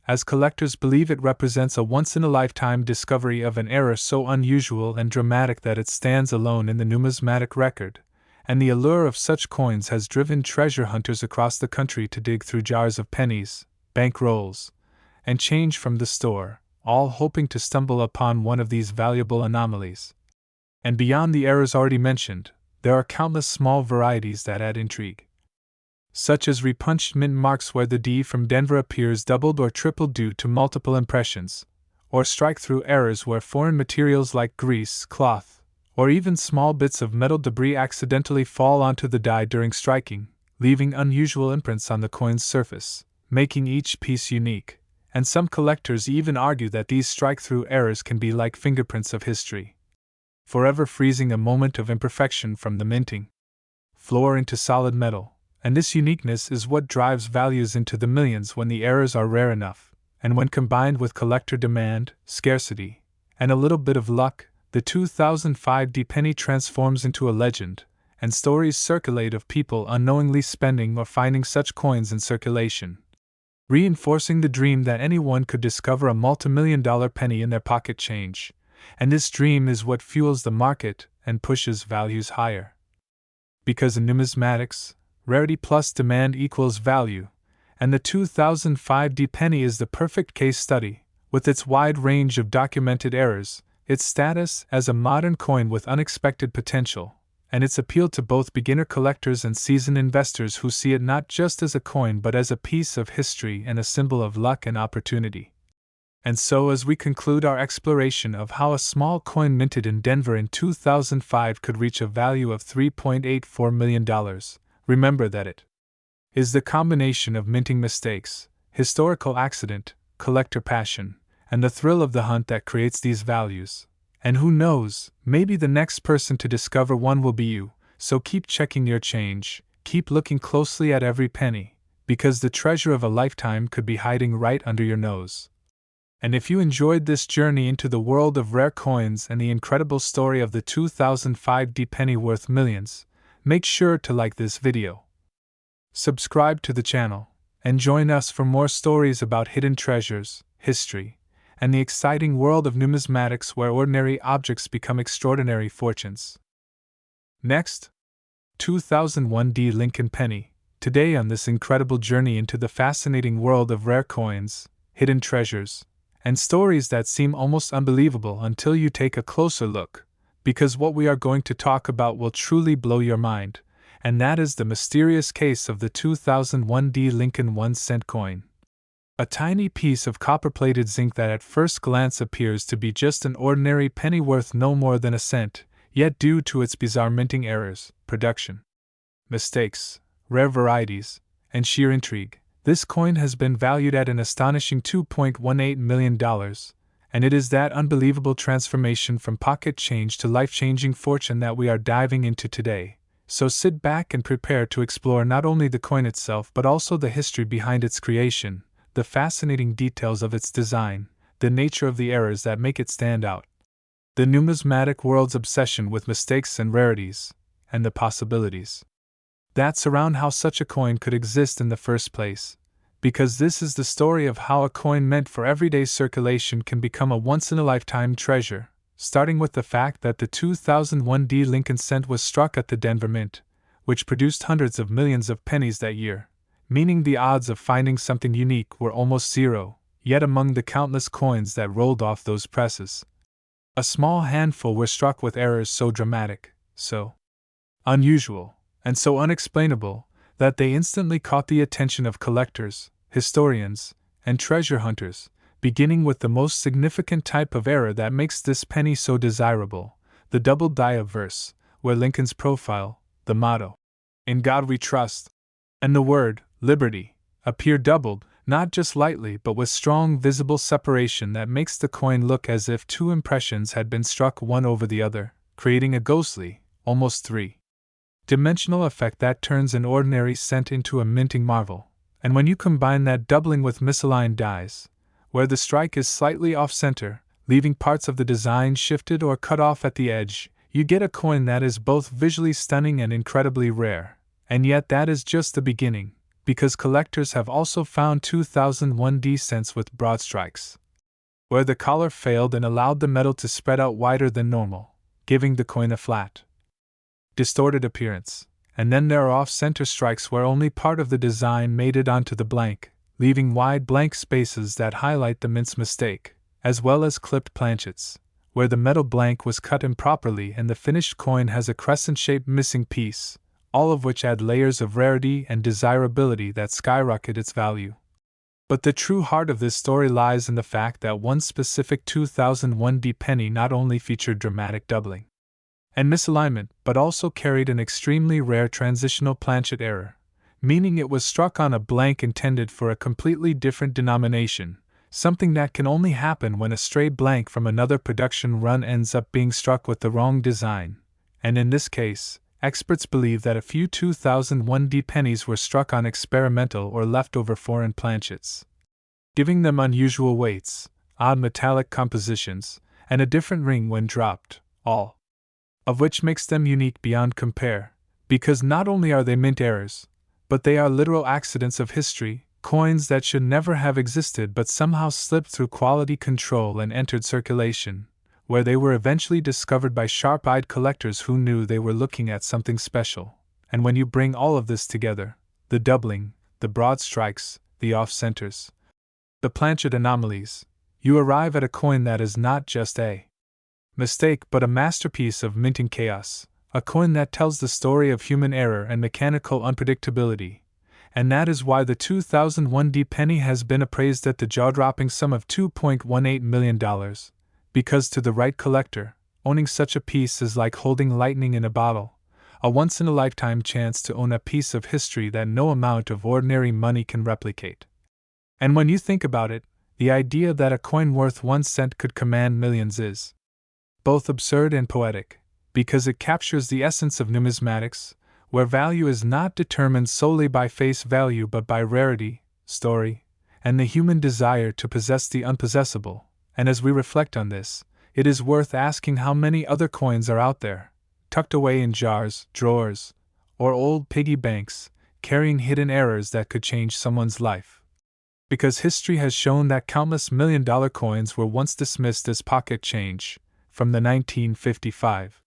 As collectors believe it represents a once-in-a-lifetime discovery of an error so unusual and dramatic that it stands alone in the numismatic record, and the allure of such coins has driven treasure hunters across the country to dig through jars of pennies, bank rolls, and change from the store, all hoping to stumble upon one of these valuable anomalies. And beyond the errors already mentioned, there are countless small varieties that add intrigue, such as repunched mint marks where the D from Denver appears doubled or tripled due to multiple impressions, or strike-through errors where foreign materials like grease, cloth, or even small bits of metal debris accidentally fall onto the die during striking, leaving unusual imprints on the coin's surface, making each piece unique. And some collectors even argue that these strike-through errors can be like fingerprints of history, forever freezing a moment of imperfection from the minting floor into solid metal. And this uniqueness is what drives values into the millions when the errors are rare enough, and when combined with collector demand, scarcity, and a little bit of luck, the 2005 penny transforms into a legend, and stories circulate of people unknowingly spending or finding such coins in circulation, reinforcing the dream that anyone could discover a multimillion-dollar penny in their pocket change. And this dream is what fuels the market and pushes values higher. Because in numismatics, rarity plus demand equals value, and the 2005 penny is the perfect case study, with its wide range of documented errors, its status as a modern coin with unexpected potential, and its appeal to both beginner collectors and seasoned investors who see it not just as a coin but as a piece of history and a symbol of luck and opportunity. And so, as we conclude our exploration of how a small coin minted in Denver in 2005 could reach a value of $3.84 million, remember that it is the combination of minting mistakes, historical accident, collector passion, and the thrill of the hunt that creates these values. And who knows, maybe the next person to discover one will be you. So keep checking your change, keep looking closely at every penny, because the treasure of a lifetime could be hiding right under your nose. And if you enjoyed this journey into the world of rare coins and the incredible story of the 2005 penny worth millions, make sure to like this video, subscribe to the channel, and join us for more stories about hidden treasures, history, and the exciting world of numismatics where ordinary objects become extraordinary fortunes. Next, 2001 Lincoln Penny. Today on this incredible journey into the fascinating world of rare coins, hidden treasures, and stories that seem almost unbelievable until you take a closer look, because what we are going to talk about will truly blow your mind, and that is the mysterious case of the 2001 Lincoln 1-cent coin. A tiny piece of copper-plated zinc that at first glance appears to be just an ordinary penny worth no more than a cent, Yet due to its bizarre minting errors, production mistakes, rare varieties, and sheer intrigue, this coin has been valued at an astonishing $2.18 million, and it is that unbelievable transformation from pocket change to life-changing fortune that we are diving into today. So sit back and prepare to explore not only the coin itself but also the history behind its creation, the fascinating details of its design, the nature of the errors that make it stand out, the numismatic world's obsession with mistakes and rarities, and the possibilities that surround how such a coin could exist in the first place. Because this is the story of how a coin meant for everyday circulation can become a once-in-a-lifetime treasure, starting with the fact that the 2001 Lincoln cent was struck at the Denver Mint, which produced hundreds of millions of pennies that year, meaning the odds of finding something unique were almost zero, yet among the countless coins that rolled off those presses, a small handful were struck with errors so dramatic, so unusual, and so unexplainable, that they instantly caught the attention of collectors, historians, and treasure hunters, beginning with the most significant type of error that makes this penny so desirable, the double die verse, where Lincoln's profile, the motto, "In God We Trust," and the word, "Liberty," appear doubled, not just lightly but with strong visible separation that makes the coin look as if two impressions had been struck one over the other, creating a ghostly, almost three-dimensional effect that turns an ordinary cent into a minting marvel. And when you combine that doubling with misaligned dies, where the strike is slightly off-center, leaving parts of the design shifted or cut off at the edge, you get a coin that is both visually stunning and incredibly rare. And yet that is just the beginning, because collectors have also found 2001 cents with broad strikes, where the collar failed and allowed the metal to spread out wider than normal, giving the coin a flat, distorted appearance. And then there are off-center strikes where only part of the design made it onto the blank, leaving wide blank spaces that highlight the mint's mistake, as well as clipped planchets, where the metal blank was cut improperly and the finished coin has a crescent-shaped missing piece, all of which add layers of rarity and desirability that skyrocket its value. But the true heart of this story lies in the fact that one specific 2001 penny not only featured dramatic doubling and misalignment, but also carried an extremely rare transitional planchet error, meaning it was struck on a blank intended for a completely different denomination, something that can only happen when a stray blank from another production run ends up being struck with the wrong design. And in this case, experts believe that a few 2001 pennies were struck on experimental or leftover foreign planchets, giving them unusual weights, odd metallic compositions, and a different ring when dropped, all of which makes them unique beyond compare, because not only are they mint errors, but they are literal accidents of history, coins that should never have existed but somehow slipped through quality control and entered circulation, where they were eventually discovered by sharp-eyed collectors who knew they were looking at something special. And when you bring all of this together, the doubling, the broad strikes, the off-centers, the planchet anomalies, you arrive at a coin that is not just a mistake but a masterpiece of minting chaos, a coin that tells the story of human error and mechanical unpredictability. And that is why the 2001 penny has been appraised at the jaw-dropping sum of $2.18 million, because to the right collector, owning such a piece is like holding lightning in a bottle, a once-in-a-lifetime chance to own a piece of history that no amount of ordinary money can replicate. And when you think about it, the idea that a coin worth 1 cent could command millions is both absurd and poetic, because it captures the essence of numismatics, where value is not determined solely by face value but by rarity, story, and the human desire to possess the unpossessable. And as we reflect on this, it is worth asking how many other coins are out there, tucked away in jars, drawers, or old piggy banks, carrying hidden errors that could change someone's life. Because history has shown that countless million-dollar coins were once dismissed as pocket change, from the 1955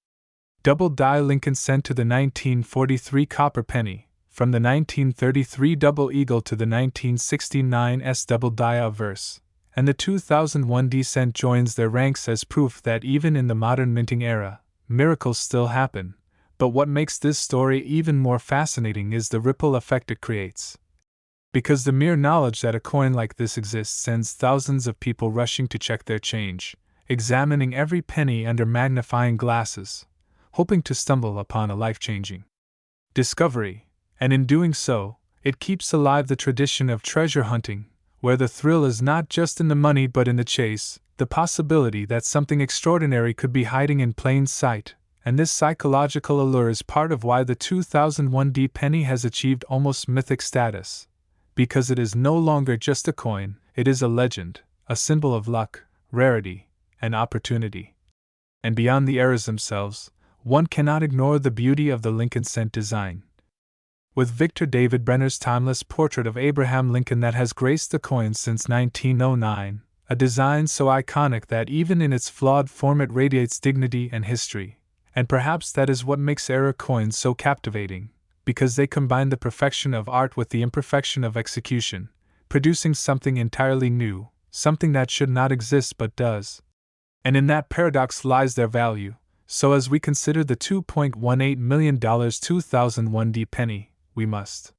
double die Lincoln cent to the 1943 copper penny, from the 1933 double eagle to the 1969 double die verse, and the 2001 cent joins their ranks as proof that even in the modern minting era, miracles still happen. But what makes this story even more fascinating is the ripple effect it creates. Because the mere knowledge that a coin like this exists sends thousands of people rushing to check their change, examining every penny under magnifying glasses, hoping to stumble upon a life-changing discovery, and in doing so, it keeps alive the tradition of treasure hunting, where the thrill is not just in the money but in the chase, the possibility that something extraordinary could be hiding in plain sight, and this psychological allure is part of why the 2001 penny has achieved almost mythic status. Because it is no longer just a coin, it is a legend, a symbol of luck, rarity, and opportunity. And beyond the errors themselves, one cannot ignore the beauty of the Lincoln cent design. With Victor David Brenner's timeless portrait of Abraham Lincoln that has graced the coin since 1909, a design so iconic that even in its flawed form it radiates dignity and history. And perhaps that is what makes era coins so captivating, because they combine the perfection of art with the imperfection of execution, producing something entirely new, something that should not exist but does. And in that paradox lies their value. So as we consider the $2.18 million 2001 penny, we must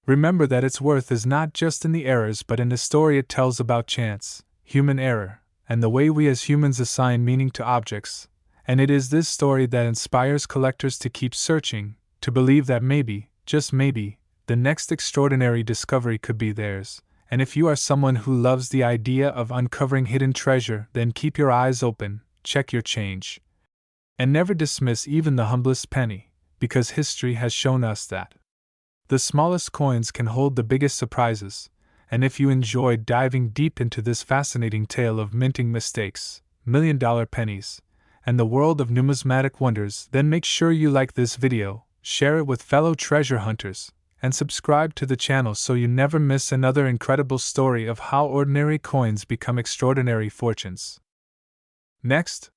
remember that its worth is not just in the errors but in the story it tells about chance, human error, and the way we as humans assign meaning to objects. And it is this story that inspires collectors to keep searching, to believe that maybe, just maybe, the next extraordinary discovery could be theirs. And if you are someone who loves the idea of uncovering hidden treasure, then keep your eyes open, check your change, and never dismiss even the humblest penny, because history has shown us that the smallest coins can hold the biggest surprises. And if you enjoyed diving deep into this fascinating tale of minting mistakes, million-dollar pennies, and the world of numismatic wonders, then make sure you like this video, share it with fellow treasure hunters, and subscribe to the channel so you never miss another incredible story of how ordinary coins become extraordinary fortunes. Next,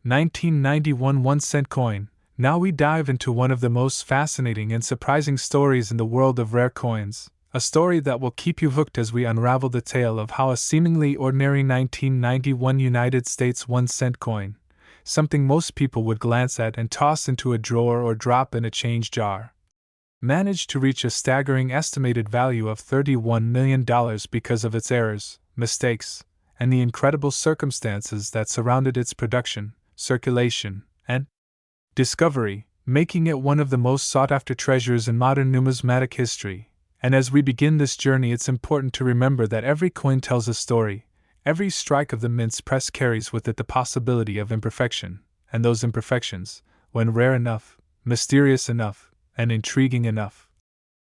1991 1-cent coin. Now we dive into one of the most fascinating and surprising stories in the world of rare coins, a story that will keep you hooked as we unravel the tale of how a seemingly ordinary 1991 United States 1-cent coin, something most people would glance at and toss into a drawer or drop in a change jar, managed to reach a staggering estimated value of $31 million because of its errors, mistakes, and the incredible circumstances that surrounded its production, circulation, and discovery, making it one of the most sought-after treasures in modern numismatic history. And as we begin this journey, it's important to remember that every coin tells a story. Every strike of the mint's press carries with it the possibility of imperfection, and those imperfections, when rare enough, mysterious enough, and intriguing enough,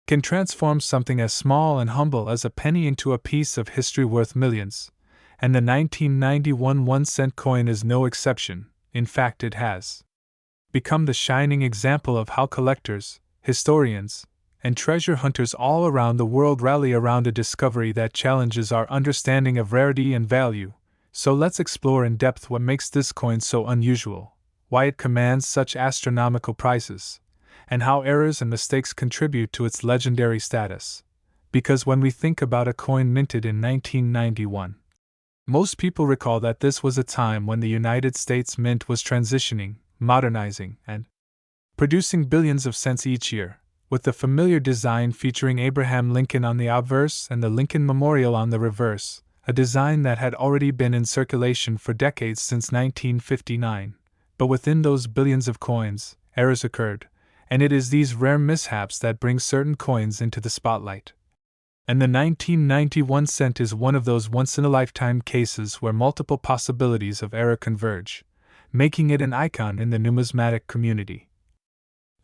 can transform something as small and humble as a penny into a piece of history worth millions. And the 1991 1-cent coin is no exception. In fact, it has become the shining example of how collectors, historians, and treasure hunters all around the world rally around a discovery that challenges our understanding of rarity and value. So let's explore in depth what makes this coin so unusual, why it commands such astronomical prices, and how errors and mistakes contribute to its legendary status. Because when we think about a coin minted in 1991, most people recall that this was a time when the United States Mint was transitioning, modernizing, and producing billions of cents each year, with the familiar design featuring Abraham Lincoln on the obverse and the Lincoln Memorial on the reverse, a design that had already been in circulation for decades since 1959. But within those billions of coins, errors occurred, and it is these rare mishaps that bring certain coins into the spotlight. And the 1991 cent is one of those once-in-a-lifetime cases where multiple possibilities of error converge, making it an icon in the numismatic community.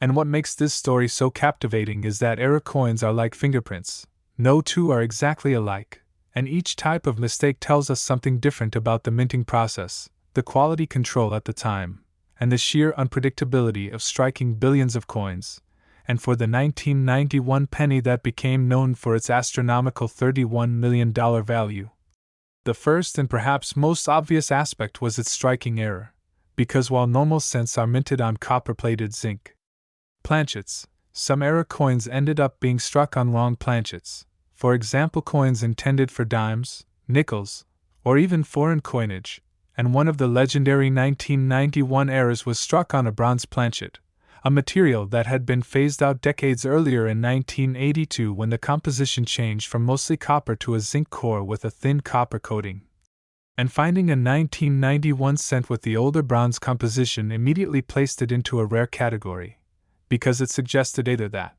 And what makes this story so captivating is that error coins are like fingerprints. No two are exactly alike, and each type of mistake tells us something different about the minting process, the quality control at the time, and the sheer unpredictability of striking billions of coins. And for the 1991 penny that became known for its astronomical $31 million value, the first and perhaps most obvious aspect was its striking error, because while normal cents are minted on copper-plated zinc planchets, some error coins ended up being struck on wrong planchets. For example, coins intended for dimes, nickels, or even foreign coinage, and one of the legendary 1991 errors was struck on a bronze planchet, a material that had been phased out decades earlier in 1982 when the composition changed from mostly copper to a zinc core with a thin copper coating. And finding a 1991 cent with the older bronze composition immediately placed it into a rare category, because it suggested either that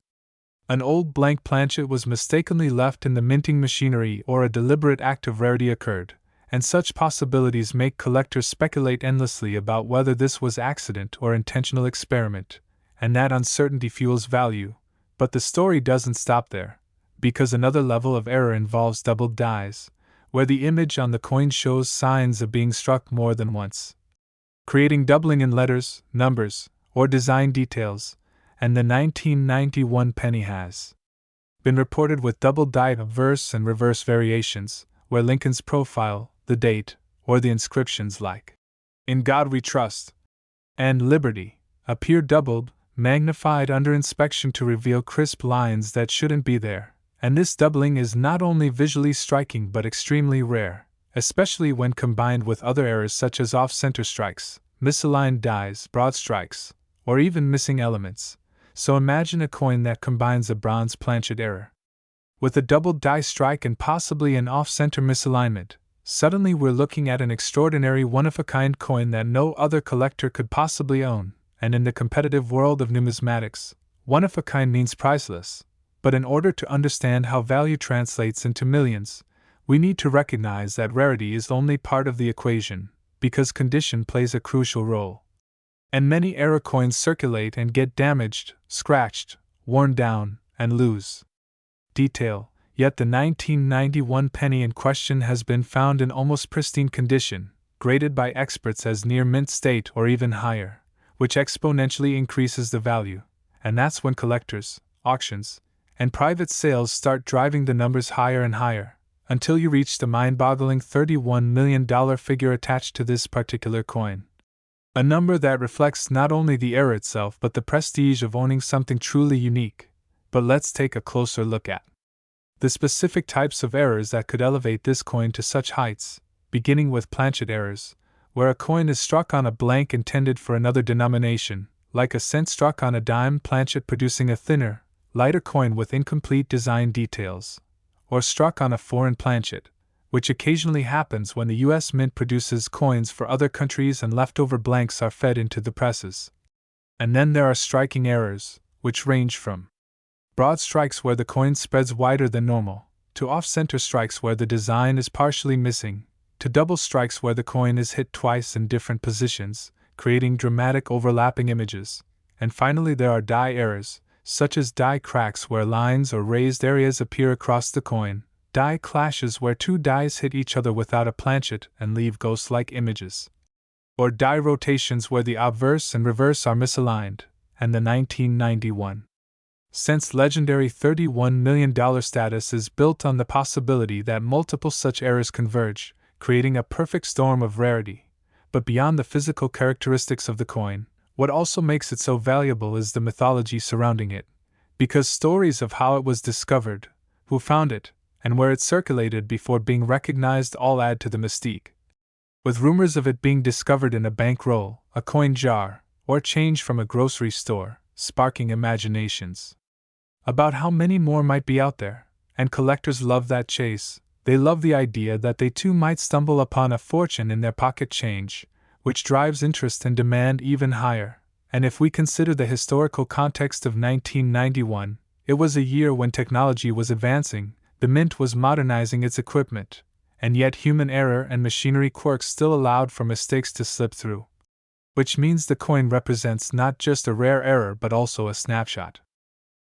an old blank planchet was mistakenly left in the minting machinery or a deliberate act of rarity occurred, and such possibilities make collectors speculate endlessly about whether this was accident or intentional experiment, and that uncertainty fuels value. But the story doesn't stop there, because another level of error involves doubled dies, where the image on the coin shows signs of being struck more than once, creating doubling in letters, numbers, or design details, and the 1991 penny has been reported with double die verse and reverse variations, where Lincoln's profile, the date, or the inscriptions like, "In God We Trust," and "Liberty," appear doubled, magnified under inspection to reveal crisp lines that shouldn't be there. And this doubling is not only visually striking but extremely rare, especially when combined with other errors such as off-center strikes, misaligned dies, broad strikes, or even missing elements. So imagine a coin that combines a bronze planchet error with a double die strike and possibly an off-center misalignment. Suddenly we're looking at an extraordinary one-of-a-kind coin that no other collector could possibly own, and in the competitive world of numismatics, one-of-a-kind means priceless. But in order to understand how value translates into millions, we need to recognize that rarity is only part of the equation, because condition plays a crucial role. And many error coins circulate and get damaged, scratched, worn down, and lose detail, yet the 1991 penny in question has been found in almost pristine condition, graded by experts as near mint state or even higher, which exponentially increases the value, and that's when collectors, auctions, and private sales start driving the numbers higher and higher, until you reach the mind-boggling $31 million figure attached to this particular coin. A number that reflects not only the error itself but the prestige of owning something truly unique. But let's take a closer look at the specific types of errors that could elevate this coin to such heights, beginning with planchet errors, where a coin is struck on a blank intended for another denomination, like a cent struck on a dime planchet producing a thinner, lighter coin with incomplete design details, or struck on a foreign planchet, which occasionally happens when the U.S. Mint produces coins for other countries and leftover blanks are fed into the presses. And then there are striking errors, which range from broad strikes where the coin spreads wider than normal, to off-center strikes where the design is partially missing, to double strikes where the coin is hit twice in different positions, creating dramatic overlapping images. And finally there are die errors, such as die cracks where lines or raised areas appear across the coin, die clashes where two dies hit each other without a planchet and leave ghost-like images, or die rotations where the obverse and reverse are misaligned, and the 1991 cent's legendary $31 million status is built on the possibility that multiple such errors converge, creating a perfect storm of rarity. But beyond the physical characteristics of the coin, what also makes it so valuable is the mythology surrounding it, because stories of how it was discovered, who found it, and where it circulated before being recognized all add to the mystique. With rumors of it being discovered in a bankroll, a coin jar, or change from a grocery store, sparking imaginations about how many more might be out there, and collectors love that chase. They love the idea that they too might stumble upon a fortune in their pocket change, which drives interest and demand even higher. And if we consider the historical context of 1991, it was a year when technology was advancing, the mint was modernizing its equipment, and yet human error and machinery quirks still allowed for mistakes to slip through. Which means the coin represents not just a rare error but also a snapshot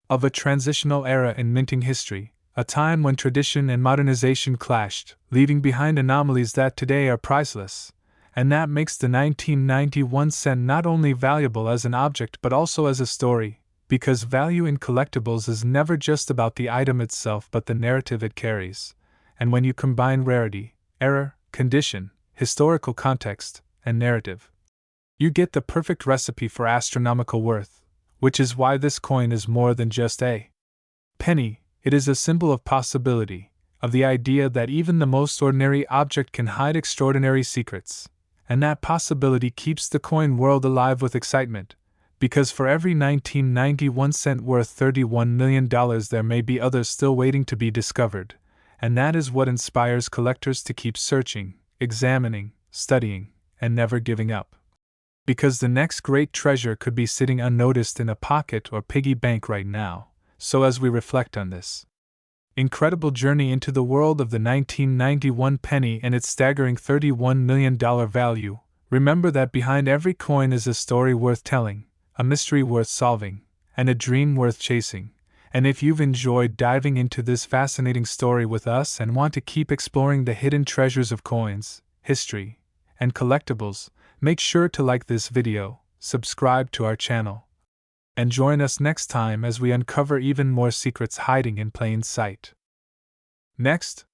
of a transitional era in minting history, a time when tradition and modernization clashed, leaving behind anomalies that today are priceless. And that makes the 1991 cent not only valuable as an object but also as a story, because value in collectibles is never just about the item itself but the narrative it carries. And when you combine rarity, error, condition, historical context, and narrative, you get the perfect recipe for astronomical worth, which is why this coin is more than just a penny. It is a symbol of possibility, of the idea that even the most ordinary object can hide extraordinary secrets. And that possibility keeps the coin world alive with excitement, because for every 1991 cent worth $31 million there may be others still waiting to be discovered, and that is what inspires collectors to keep searching, examining, studying, and never giving up. Because the next great treasure could be sitting unnoticed in a pocket or piggy bank right now. So as we reflect on this incredible journey into the world of the 1991 penny and its staggering $31 million value, remember that behind every coin is a story worth telling, a mystery worth solving, and a dream worth chasing. And if you've enjoyed diving into this fascinating story with us and want to keep exploring the hidden treasures of coins, history, and collectibles, make sure to like this video, subscribe to our channel, and join us next time as we uncover even more secrets hiding in plain sight. Next,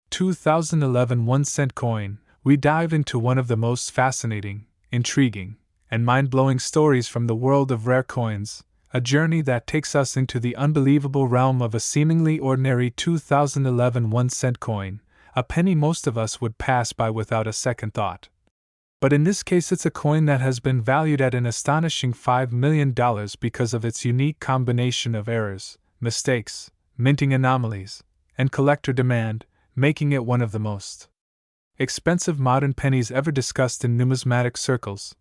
2011 1-cent coin, we dive into one of the most fascinating, intriguing, and mind-blowing stories from the world of rare coins, a journey that takes us into the unbelievable realm of a seemingly ordinary 2011 1-cent coin, a penny most of us would pass by without a second thought. But in this case, it's a coin that has been valued at an astonishing $5 million because of its unique combination of errors, mistakes, minting anomalies, and collector demand, making it one of the most expensive modern pennies ever discussed in numismatic circles.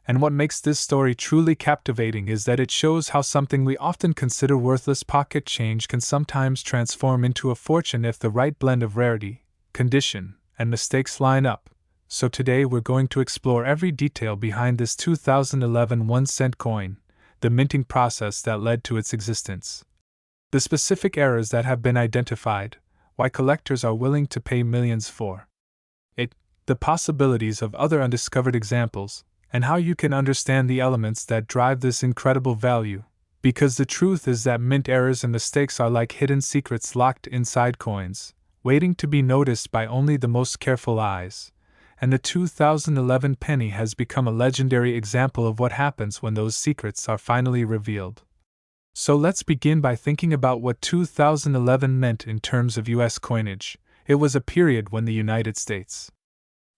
And what makes this story truly captivating is that it shows how something we often consider worthless pocket change can sometimes transform into a fortune if the right blend of rarity, condition, and mistakes line up. So today we're going to explore every detail behind this 2011 1-cent coin, the minting process that led to its existence, the specific errors that have been identified, why collectors are willing to pay millions for it, the possibilities of other undiscovered examples, and how you can understand the elements that drive this incredible value. Because the truth is that mint errors and mistakes are like hidden secrets locked inside coins, waiting to be noticed by only the most careful eyes. And the 2011 penny has become a legendary example of what happens when those secrets are finally revealed. So let's begin by thinking about what 2011 meant in terms of US coinage. It was a period when the United States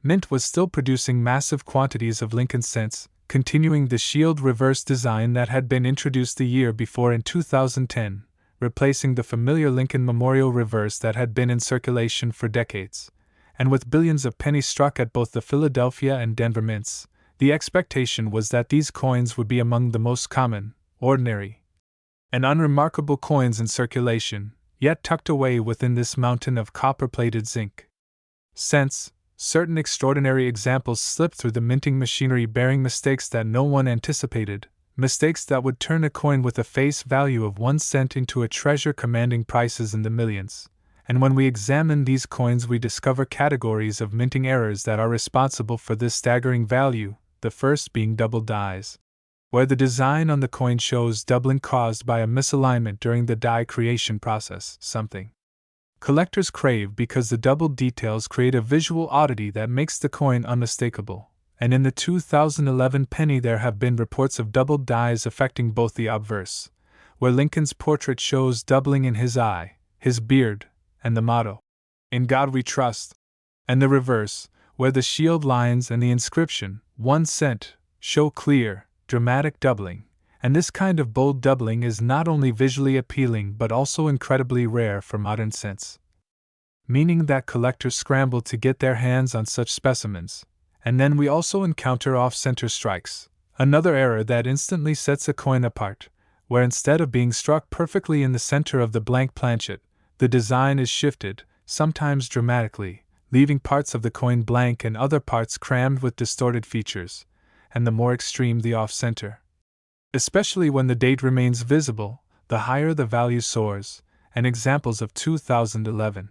Mint was still producing massive quantities of Lincoln cents, continuing the shield reverse design that had been introduced the year before in 2010, replacing the familiar Lincoln Memorial reverse that had been in circulation for decades. And with billions of pennies struck at both the Philadelphia and Denver mints, the expectation was that these coins would be among the most common, ordinary, and unremarkable coins in circulation, yet tucked away within this mountain of copper-plated zinc cents. Certain extraordinary examples slipped through the minting machinery bearing mistakes that no one anticipated, mistakes that would turn a coin with a face value of 1 cent into a treasure commanding prices in the millions. And when we examine these coins, we discover categories of minting errors that are responsible for this staggering value, the first being double dies, where the design on the coin shows doubling caused by a misalignment during the die creation process, something collectors crave because the doubled details create a visual oddity that makes the coin unmistakable. And in the 2011 penny there have been reports of doubled dies affecting both the obverse, where Lincoln's portrait shows doubling in his eye, his beard, and the motto, "In God We Trust," and the reverse, where the shield lines and the inscription, 1 cent, show clear, dramatic doubling. And this kind of bold doubling is not only visually appealing but also incredibly rare for modern cents, meaning that collectors scramble to get their hands on such specimens. And then we also encounter off-center strikes, another error that instantly sets a coin apart, where instead of being struck perfectly in the center of the blank planchet, the design is shifted, sometimes dramatically, leaving parts of the coin blank and other parts crammed with distorted features, and the more extreme the off-center, especially when the date remains visible, the higher the value soars. And examples of 2011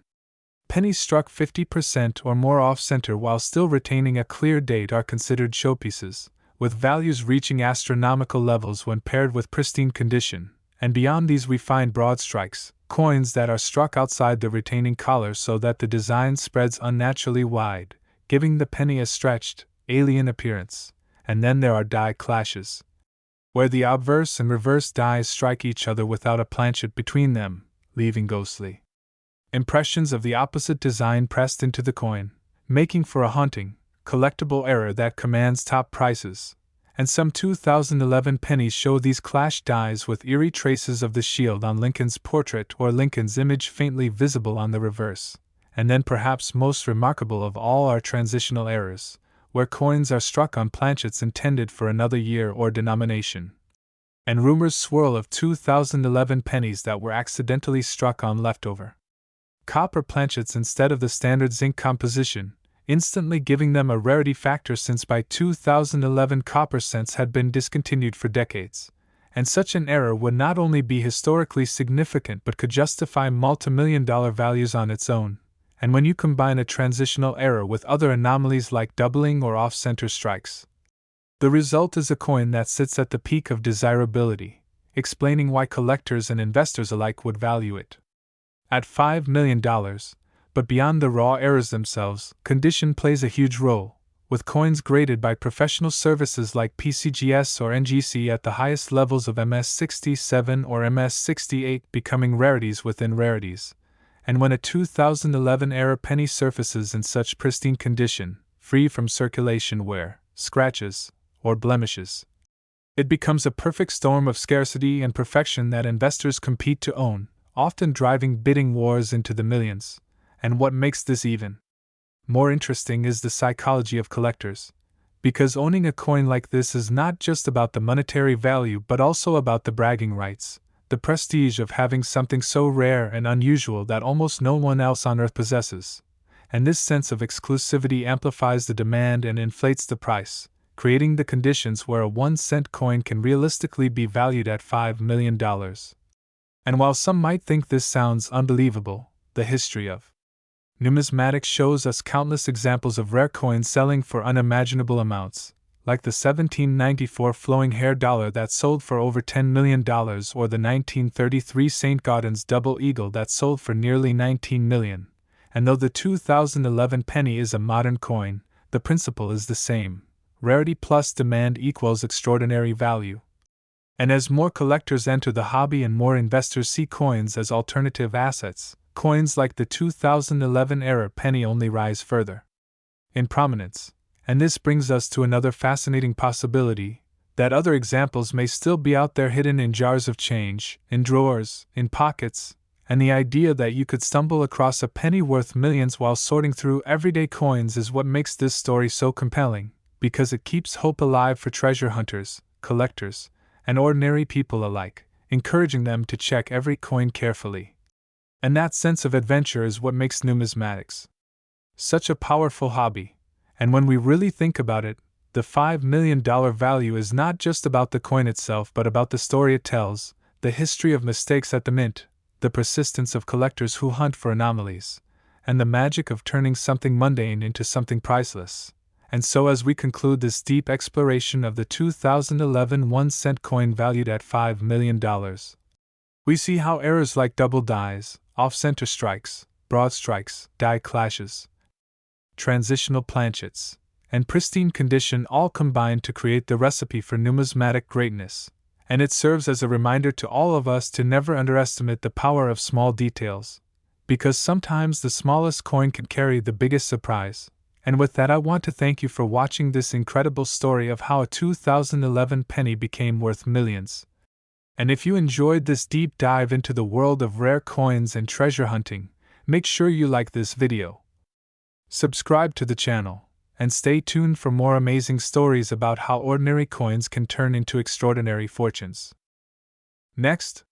pennies struck 50% or more off-center while still retaining a clear date are considered showpieces, with values reaching astronomical levels when paired with pristine condition. And beyond these we find broad strikes, coins that are struck outside the retaining collar so that the design spreads unnaturally wide, giving the penny a stretched, alien appearance. And then there are die clashes, where the obverse and reverse dies strike each other without a planchet between them, leaving ghostly impressions of the opposite design pressed into the coin, making for a haunting, collectible error that commands top prices. And some 2011 pennies show these clashed dies with eerie traces of the shield on Lincoln's portrait or Lincoln's image faintly visible on the reverse. And then perhaps most remarkable of all are transitional errors, where coins are struck on planchets intended for another year or denomination. And rumors swirl of 2011 pennies that were accidentally struck on leftover copper planchets instead of the standard zinc composition, instantly giving them a rarity factor since by 2011 copper cents had been discontinued for decades. And such an error would not only be historically significant but could justify multimillion-dollar values on its own. And when you combine a transitional error with other anomalies like doubling or off-center strikes, the result is a coin that sits at the peak of desirability, explaining why collectors and investors alike would value it at $5 million. But beyond the raw errors themselves, condition plays a huge role, with coins graded by professional services like PCGS or NGC at the highest levels of MS67 or MS68 becoming rarities within rarities. And when a 2011 era penny surfaces in such pristine condition, free from circulation wear, scratches, or blemishes, it becomes a perfect storm of scarcity and perfection that investors compete to own, often driving bidding wars into the millions. And what makes this even more interesting is the psychology of collectors, because owning a coin like this is not just about the monetary value but also about the bragging rights, the prestige of having something so rare and unusual that almost no one else on earth possesses. And this sense of exclusivity amplifies the demand and inflates the price, creating the conditions where a 1-cent coin can realistically be valued at $5 million. And while some might think this sounds unbelievable, the history of numismatics shows us countless examples of rare coins selling for unimaginable amounts, like the 1794 flowing hair dollar that sold for over $10 million or the 1933 St. Gaudens double eagle that sold for nearly $19 million. And though the 2011 penny is a modern coin, the principle is the same. Rarity plus demand equals extraordinary value. And as more collectors enter the hobby and more investors see coins as alternative assets, coins like the 2011 era penny only rise further in prominence. And this brings us to another fascinating possibility, that other examples may still be out there hidden in jars of change, in drawers, in pockets, and the idea that you could stumble across a penny worth millions while sorting through everyday coins is what makes this story so compelling, because it keeps hope alive for treasure hunters, collectors, and ordinary people alike, encouraging them to check every coin carefully. And that sense of adventure is what makes numismatics such a powerful hobby. And when we really think about it, the $5 million value is not just about the coin itself but about the story it tells, the history of mistakes at the mint, the persistence of collectors who hunt for anomalies, and the magic of turning something mundane into something priceless. And so as we conclude this deep exploration of the 2011 1-cent coin valued at $5 million, we see how errors like double dies, off-center strikes, broad strikes, die clashes, transitional planchets, and pristine condition all combine to create the recipe for numismatic greatness, and it serves as a reminder to all of us to never underestimate the power of small details, because sometimes the smallest coin can carry the biggest surprise. And with that, I want to thank you for watching this incredible story of how a 2011 penny became worth millions. And if you enjoyed this deep dive into the world of rare coins and treasure hunting, make sure you like this video, subscribe to the channel, and stay tuned for more amazing stories about how ordinary coins can turn into extraordinary fortunes. Next,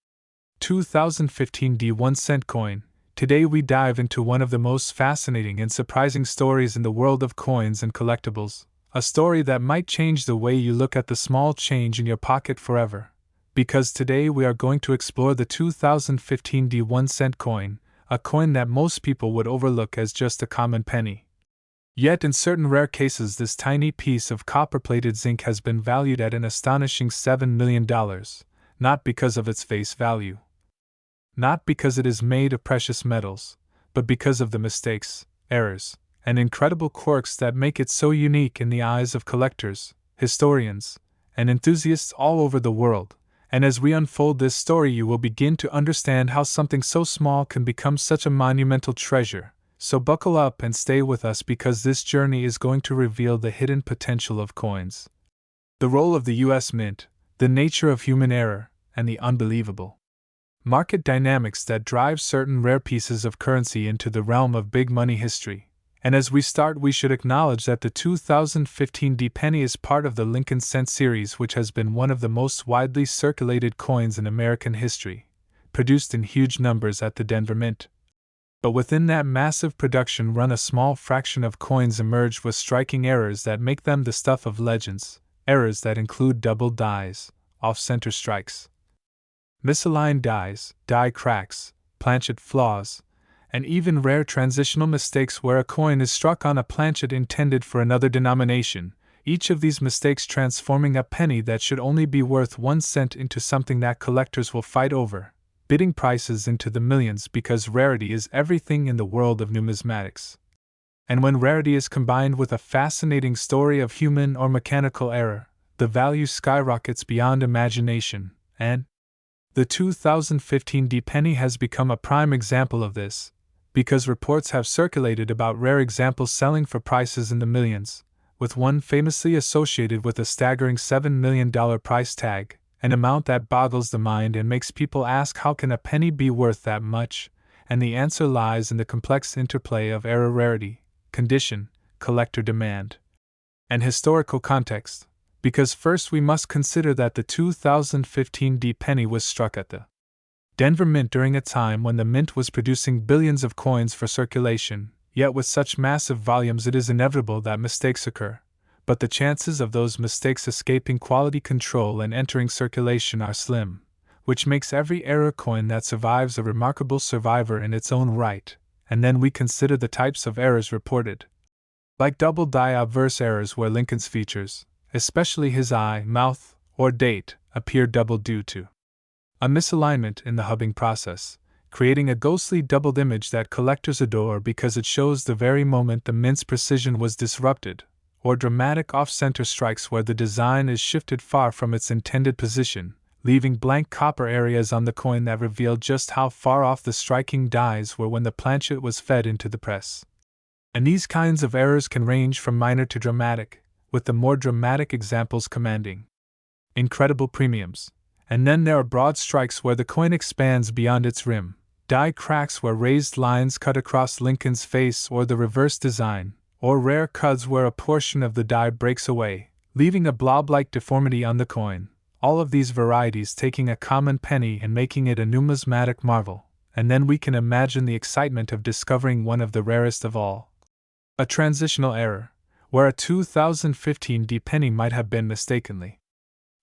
2015 1-cent coin. Today we dive into one of the most fascinating and surprising stories in the world of coins and collectibles, a story that might change the way you look at the small change in your pocket forever. Because today we are going to explore the 2015 1-cent coin, a coin that most people would overlook as just a common penny. Yet in certain rare cases this tiny piece of copper-plated zinc has been valued at an astonishing $7 million, not because of its face value, not because it is made of precious metals, but because of the mistakes, errors, and incredible quirks that make it so unique in the eyes of collectors, historians, and enthusiasts all over the world. And as we unfold this story, you will begin to understand how something so small can become such a monumental treasure. So buckle up and stay with us, because this journey is going to reveal the hidden potential of coins, the role of the U.S. Mint, the nature of human error, and the unbelievable market dynamics that drive certain rare pieces of currency into the realm of big money history. And as we start, we should acknowledge that the 2015 D penny is part of the Lincoln Cent series, which has been one of the most widely circulated coins in American history, produced in huge numbers at the Denver Mint. But within that massive production run, a small fraction of coins emerged with striking errors that make them the stuff of legends, errors that include double dies, off-center strikes, misaligned dies, die cracks, planchet flaws, and even rare transitional mistakes where a coin is struck on a planchet intended for another denomination, each of these mistakes transforming a penny that should only be worth 1 cent into something that collectors will fight over, bidding prices into the millions because rarity is everything in the world of numismatics. And when rarity is combined with a fascinating story of human or mechanical error, the value skyrockets beyond imagination, and the 2015 D penny has become a prime example of this, because reports have circulated about rare examples selling for prices in the millions, with one famously associated with a staggering $7 million price tag, an amount that boggles the mind and makes people ask, how can a penny be worth that much? And the answer lies in the complex interplay of error, rarity, condition, collector demand, and historical context, because first we must consider that the 2015 D penny was struck at the Denver Mint during a time when the mint was producing billions of coins for circulation, yet with such massive volumes it is inevitable that mistakes occur, but the chances of those mistakes escaping quality control and entering circulation are slim, which makes every error coin that survives a remarkable survivor in its own right. And then we consider the types of errors reported, like double die obverse errors where Lincoln's features, especially his eye, mouth, or date, appear double due to a misalignment in the hubbing process, creating a ghostly doubled image that collectors adore because it shows the very moment the mint's precision was disrupted, or dramatic off-center strikes where the design is shifted far from its intended position, leaving blank copper areas on the coin that reveal just how far off the striking dies were when the planchet was fed into the press. And these kinds of errors can range from minor to dramatic, with the more dramatic examples commanding incredible premiums. And then there are broad strikes where the coin expands beyond its rim, die cracks where raised lines cut across Lincoln's face or the reverse design, or rare cuts where a portion of the die breaks away, leaving a blob-like deformity on the coin, all of these varieties taking a common penny and making it a numismatic marvel, and then we can imagine the excitement of discovering one of the rarest of all. A transitional error, where a 2015 D penny might have been mistakenly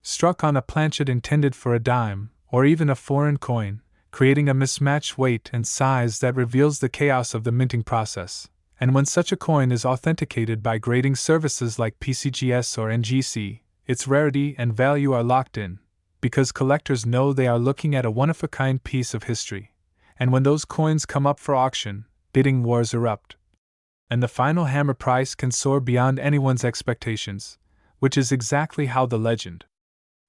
struck on a planchet intended for a dime, or even a foreign coin, creating a mismatched weight and size that reveals the chaos of the minting process. And when such a coin is authenticated by grading services like PCGS or NGC, its rarity and value are locked in, because collectors know they are looking at a one-of-a-kind piece of history. And when those coins come up for auction, bidding wars erupt, and the final hammer price can soar beyond anyone's expectations, which is exactly how the legend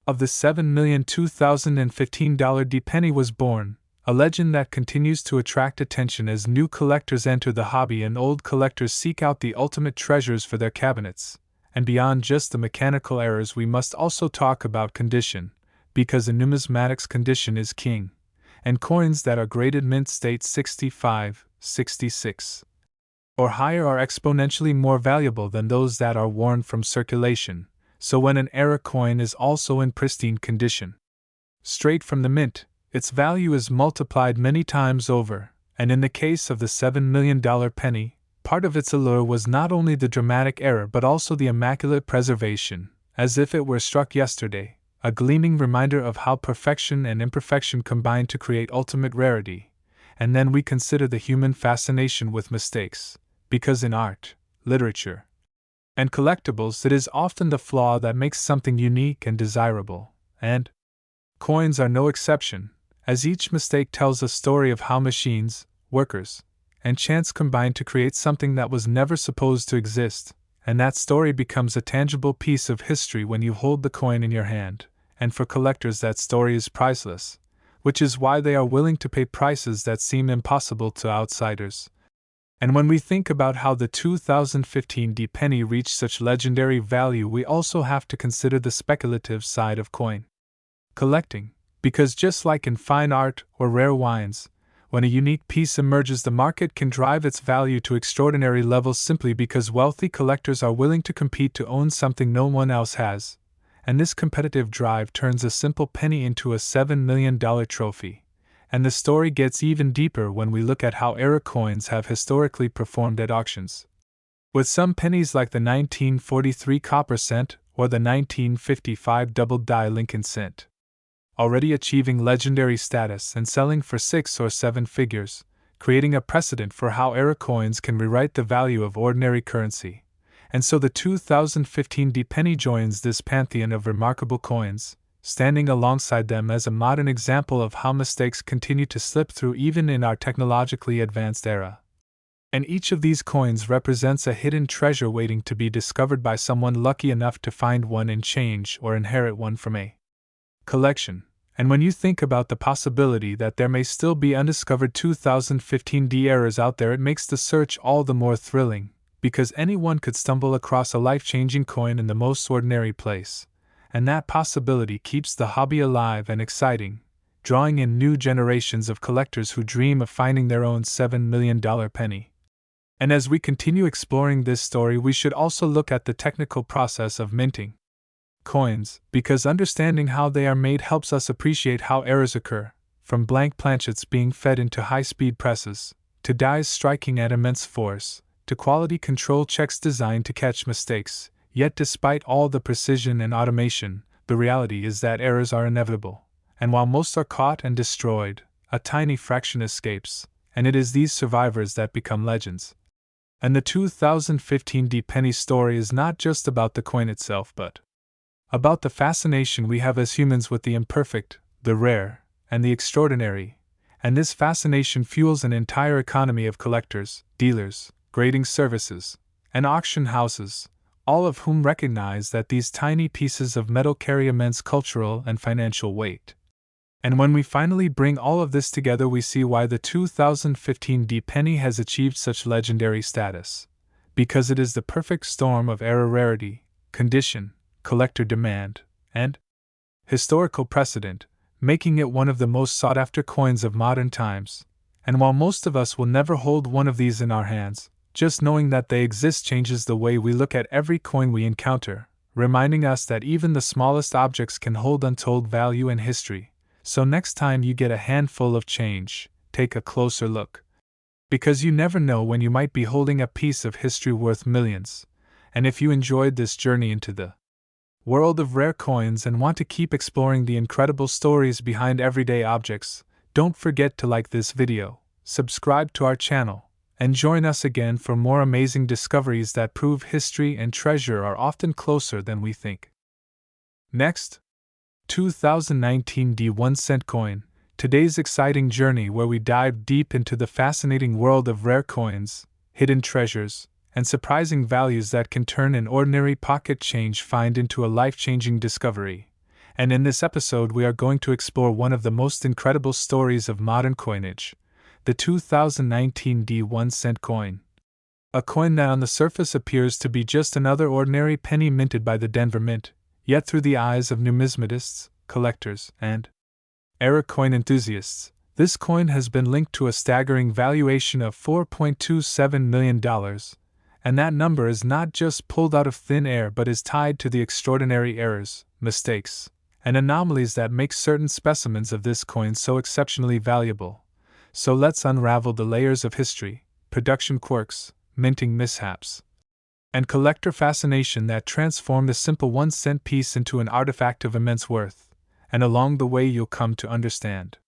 of the $7,000,000 D penny was born, a legend that continues to attract attention as new collectors enter the hobby and old collectors seek out the ultimate treasures for their cabinets. And beyond just the mechanical errors, we must also talk about condition, because in numismatics condition is king, and coins that are graded mint state 65, 66, or higher are exponentially more valuable than those that are worn from circulation. So when an error coin is also in pristine condition, straight from the mint, its value is multiplied many times over, and in the case of the $7 million penny, part of its allure was not only the dramatic error but also the immaculate preservation, as if it were struck yesterday, a gleaming reminder of how perfection and imperfection combine to create ultimate rarity. And then we consider the human fascination with mistakes, because in art, literature, and collectibles it is often the flaw that makes something unique and desirable, and coins are no exception, as each mistake tells a story of how machines, workers, and chance combine to create something that was never supposed to exist, and that story becomes a tangible piece of history when you hold the coin in your hand, and for collectors that story is priceless, which is why they are willing to pay prices that seem impossible to outsiders. And when we think about how the 2015 D penny reached such legendary value, we also have to consider the speculative side of coin collecting, Because just like in fine art or rare wines, when a unique piece emerges, the market can drive its value to extraordinary levels simply because wealthy collectors are willing to compete to own something no one else has. And this competitive drive turns a simple penny into a $7 million trophy. And the story gets even deeper when we look at how era coins have historically performed at auctions. With some pennies like the 1943 copper cent or the 1955 double-die Lincoln cent already achieving legendary status and selling for 6 or 7 figures, creating a precedent for how era coins can rewrite the value of ordinary currency. And so the 2015 penny joins this pantheon of remarkable coins, standing alongside them as a modern example of how mistakes continue to slip through even in our technologically advanced era. And each of these coins represents a hidden treasure waiting to be discovered by someone lucky enough to find one in change or inherit one from a collection. And when you think about the possibility that there may still be undiscovered 2015 errors out there, it makes the search all the more thrilling, because anyone could stumble across a life-changing coin in the most ordinary place, and that possibility keeps the hobby alive and exciting, drawing in new generations of collectors who dream of finding their own $7 million penny. And as we continue exploring this story, we should also look at the technical process of minting coins, because understanding how they are made helps us appreciate how errors occur, from blank planchets being fed into high-speed presses, to dies striking at immense force, to quality control checks designed to catch mistakes. Yet despite all the precision and automation, the reality is that errors are inevitable, and while most are caught and destroyed, a tiny fraction escapes, and it is these survivors that become legends. And the 2015 penny story is not just about the coin itself, but about the fascination we have as humans with the imperfect, the rare, and the extraordinary, and this fascination fuels an entire economy of collectors, dealers, grading services, and auction houses, all of whom recognize that these tiny pieces of metal carry immense cultural and financial weight. And when we finally bring all of this together, we see why the 2015 penny has achieved such legendary status. Because it is the perfect storm of era rarity, condition, collector demand, and historical precedent, making it one of the most sought-after coins of modern times. And while most of us will never hold one of these in our hands, just knowing that they exist changes the way we look at every coin we encounter, reminding us that even the smallest objects can hold untold value and history. So next time you get a handful of change, take a closer look. Because you never know when you might be holding a piece of history worth millions. And if you enjoyed this journey into the world of rare coins and want to keep exploring the incredible stories behind everyday objects, don't forget to like this video, subscribe to our channel, and join us again for more amazing discoveries that prove history and treasure are often closer than we think. Next, 2019 1 cent coin, today's exciting journey where we dive deep into the fascinating world of rare coins, hidden treasures, and surprising values that can turn an ordinary pocket change find into a life-changing discovery. And in this episode we are going to explore one of the most incredible stories of modern coinage, the 2019 1 cent coin. A coin that on the surface appears to be just another ordinary penny minted by the Denver Mint, yet through the eyes of numismatists, collectors, and era coin enthusiasts, this coin has been linked to a staggering valuation of $4.27 million. And that number is not just pulled out of thin air but is tied to the extraordinary errors, mistakes, and anomalies that make certain specimens of this coin so exceptionally valuable. So let's unravel the layers of history, production quirks, minting mishaps, and collector fascination that transform the simple 1 cent piece into an artifact of immense worth. And along the way you'll come to understand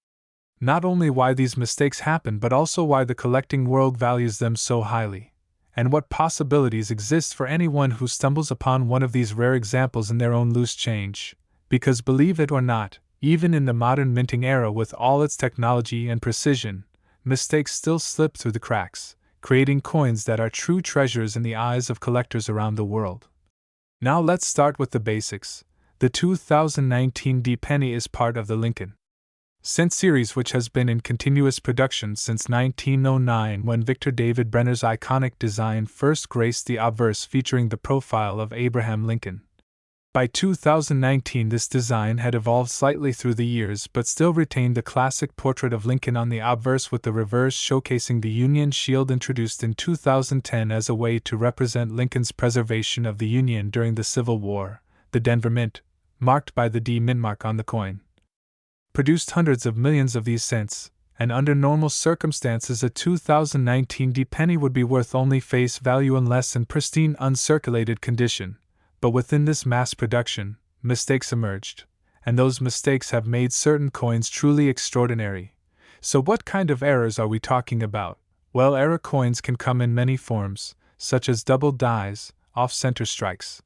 not only why these mistakes happen but also why the collecting world values them so highly, and what possibilities exist for anyone who stumbles upon one of these rare examples in their own loose change. Because believe it or not, even in the modern minting era with all its technology and precision, mistakes still slip through the cracks, creating coins that are true treasures in the eyes of collectors around the world. Now let's start with the basics. The 2019 penny is part of the Lincoln cent series, which has been in continuous production since 1909 when Victor David Brenner's iconic design first graced the obverse featuring the profile of Abraham Lincoln. By 2019, this design had evolved slightly through the years but still retained the classic portrait of Lincoln on the obverse, with the reverse showcasing the Union shield introduced in 2010 as a way to represent Lincoln's preservation of the Union during the Civil War. The Denver Mint, marked by the D mint mark on the coin, produced hundreds of millions of these cents, and under normal circumstances a 2019 D penny would be worth only face value unless in pristine uncirculated condition. But within this mass production, mistakes emerged, and those mistakes have made certain coins truly extraordinary. So what kind of errors are we talking about? Well, error coins can come in many forms, such as doubled dies, off-center strikes,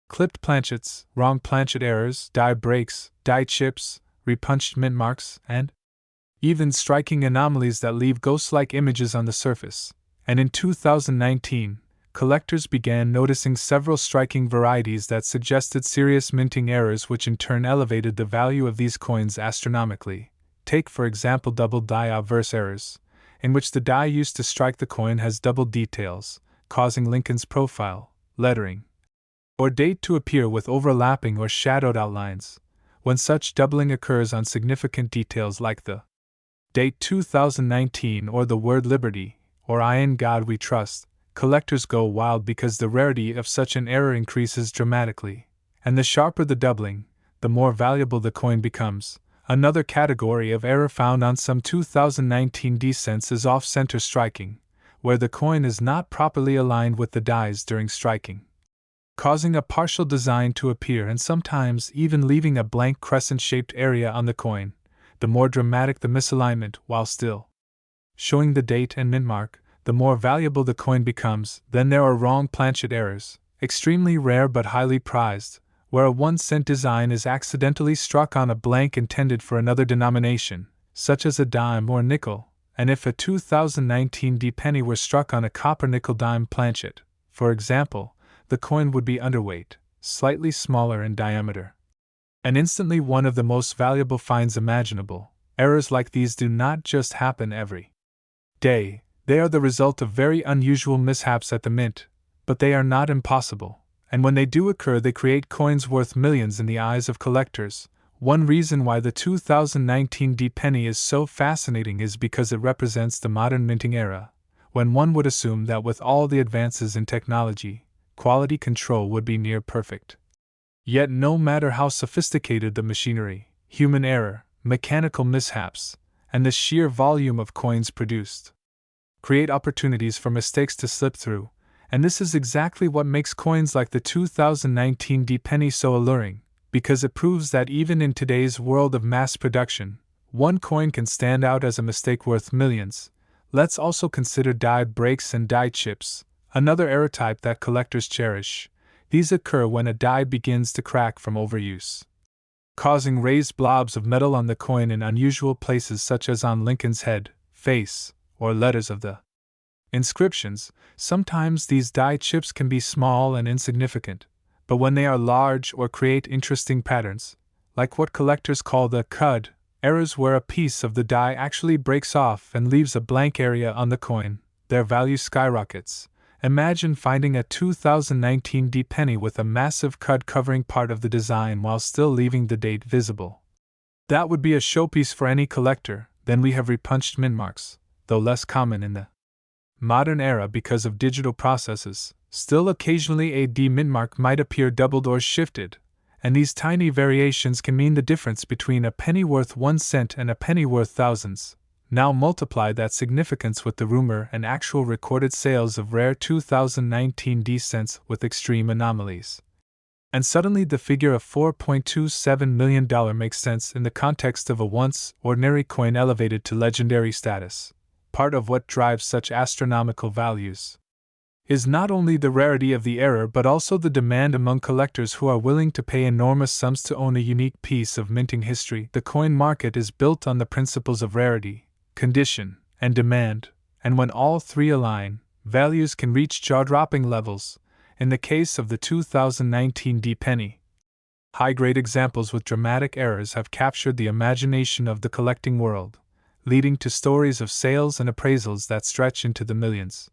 clipped planchets, wrong planchet errors, die breaks, die chips, repunched mint marks, and even striking anomalies that leave ghost-like images on the surface. And in 2019, collectors began noticing several striking varieties that suggested serious minting errors, which in turn elevated the value of these coins astronomically. Take, for example, doubled die obverse errors, in which the die used to strike the coin has doubled details, causing Lincoln's profile, lettering, or date to appear with overlapping or shadowed outlines. When such doubling occurs on significant details like the date 2019 or the word liberty, or I in God we trust, collectors go wild because the rarity of such an error increases dramatically, and the sharper the doubling, the more valuable the coin becomes. Another category of error found on some 2019 D cents is off-center striking, where the coin is not properly aligned with the dies during striking, causing a partial design to appear and sometimes even leaving a blank crescent-shaped area on the coin. The more dramatic the misalignment, while still showing the date and mint mark, the more valuable the coin becomes. Then there are wrong planchet errors, extremely rare but highly prized, where a 1-cent design is accidentally struck on a blank intended for another denomination, such as a dime or nickel, and if a 2019 D penny were struck on a copper nickel dime planchet, for example, the coin would be underweight, slightly smaller in diameter, and instantly one of the most valuable finds imaginable. Errors like these do not just happen every day. They are the result of very unusual mishaps at the mint, but they are not impossible, and when they do occur they create coins worth millions in the eyes of collectors. One reason why the 2019 D penny is so fascinating is because it represents the modern minting era, when one would assume that with all the advances in technology, quality control would be near perfect. Yet no matter how sophisticated the machinery, human error, mechanical mishaps, and the sheer volume of coins produced create opportunities for mistakes to slip through, and this is exactly what makes coins like the 2019 D penny so alluring, because it proves that even in today's world of mass production, one coin can stand out as a mistake worth millions. Let's also consider die breaks and die chips, another error type that collectors cherish. These occur when a die begins to crack from overuse, causing raised blobs of metal on the coin in unusual places such as on Lincoln's head, face, or letters of the inscriptions. Sometimes these die chips can be small and insignificant, but when they are large or create interesting patterns, like what collectors call the cud errors, where a piece of the die actually breaks off and leaves a blank area on the coin, their value skyrockets. Imagine finding a 2019 D penny with a massive cud covering part of the design while still leaving the date visible. That would be a showpiece for any collector. Then we have repunched mint marks, though less common in the modern era because of digital processes. Still, occasionally a D mint mark might appear doubled or shifted, and these tiny variations can mean the difference between a penny worth 1 cent and a penny worth thousands. Now multiply that significance with the rumor and actual recorded sales of rare 2019 D cents with extreme anomalies, and suddenly the figure of $4.27 million makes sense in the context of a once ordinary coin elevated to legendary status. Part of what drives such astronomical values is not only the rarity of the error but also the demand among collectors who are willing to pay enormous sums to own a unique piece of minting history. The coin market is built on the principles of rarity, condition, and demand, and when all three align, values can reach jaw-dropping levels. In the case of the 2019 D penny, high-grade examples with dramatic errors have captured the imagination of the collecting world, leading to stories of sales and appraisals that stretch into the millions.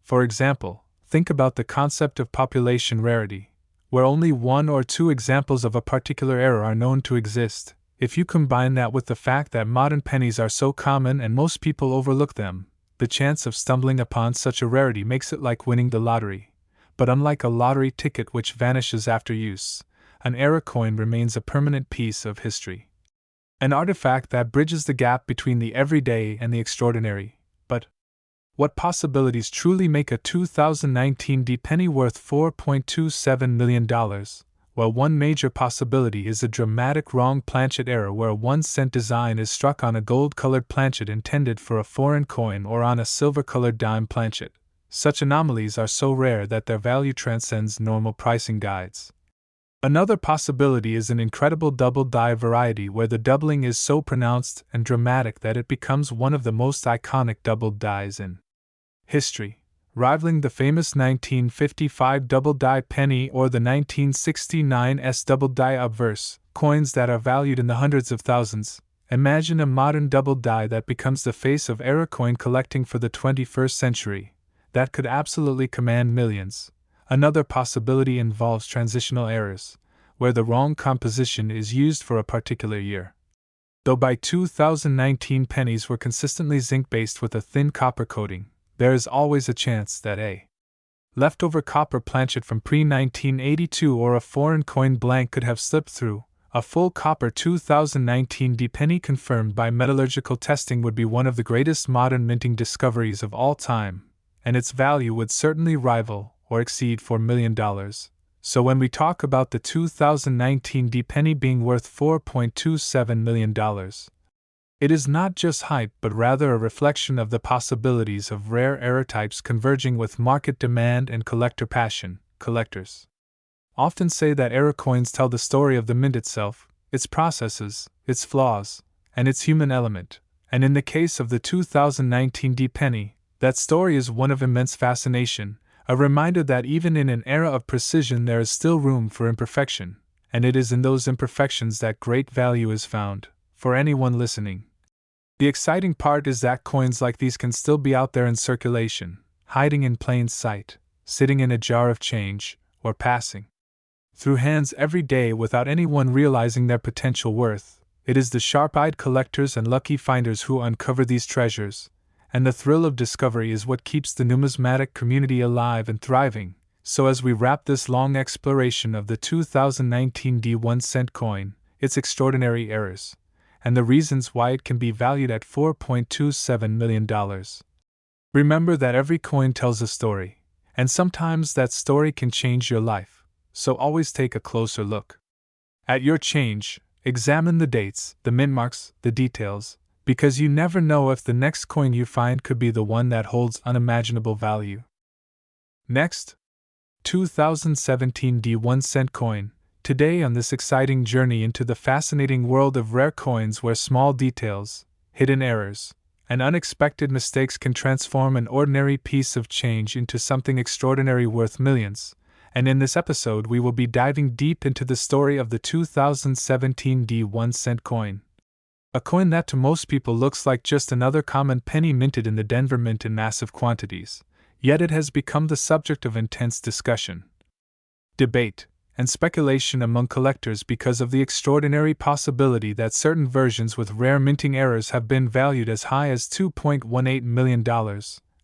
For example, think about the concept of population rarity. where only one or two examples of a particular error are known to exist. If you combine that with the fact that modern pennies are so common and most people overlook them, the chance of stumbling upon such a rarity makes it like winning the lottery. But unlike a lottery ticket which vanishes after use, an error coin remains a permanent piece of history. An artifact that bridges the gap between the everyday and the extraordinary. But what possibilities truly make a 2019 D penny worth $4.27 million? Well, one major possibility is a dramatic wrong planchet error where a 1-cent design is struck on a gold-colored planchet intended for a foreign coin or on a silver-colored dime planchet. Such anomalies are so rare that their value transcends normal pricing guides. Another possibility is an incredible double die variety where the doubling is so pronounced and dramatic that it becomes one of the most iconic double dies in history, rivaling the famous 1955 double die penny or the 1969 double die obverse, coins that are valued in the hundreds of thousands. Imagine a modern double die that becomes the face of error coin collecting for the 21st century. That could absolutely command millions. Another possibility involves transitional errors, where the wrong composition is used for a particular year. Though by 2019 pennies were consistently zinc-based with a thin copper coating, there is always a chance that a leftover copper planchet from pre-1982 or a foreign coin blank could have slipped through. A full copper 2019 D penny confirmed by metallurgical testing would be one of the greatest modern minting discoveries of all time, and its value would certainly rival or exceed $4 million. So when we talk about the 2019 D penny being worth $4.27 million, it is not just hype but rather a reflection of the possibilities of rare error types converging with market demand and collector passion. Collectors often say that error coins tell the story of the mint itself, its processes, its flaws, and its human element, and in the case of the 2019 D penny, that story is one of immense fascination, a reminder that even in an era of precision there is still room for imperfection, and it is in those imperfections that great value is found, for anyone listening. The exciting part is that coins like these can still be out there in circulation, hiding in plain sight, sitting in a jar of change, or passing through hands every day without anyone realizing their potential worth. It is the sharp-eyed collectors and lucky finders who uncover these treasures, and the thrill of discovery is what keeps the numismatic community alive and thriving. So as we wrap this long exploration of the 2019 D 1-cent coin, its extraordinary errors, and the reasons why it can be valued at $4.27 million, remember that every coin tells a story, and sometimes that story can change your life, so always take a closer look at your change, examine the dates, the mint marks, the details, because you never know if the next coin you find could be the one that holds unimaginable value. Next, 2017 D 1-cent coin. Today on this exciting journey into the fascinating world of rare coins where small details, hidden errors, and unexpected mistakes can transform an ordinary piece of change into something extraordinary worth millions. And in this episode we will be diving deep into the story of the 2017 D 1-cent coin. A coin that to most people looks like just another common penny minted in the Denver Mint in massive quantities, yet it has become the subject of intense discussion, debate, and speculation among collectors because of the extraordinary possibility that certain versions with rare minting errors have been valued as high as $2.18 million,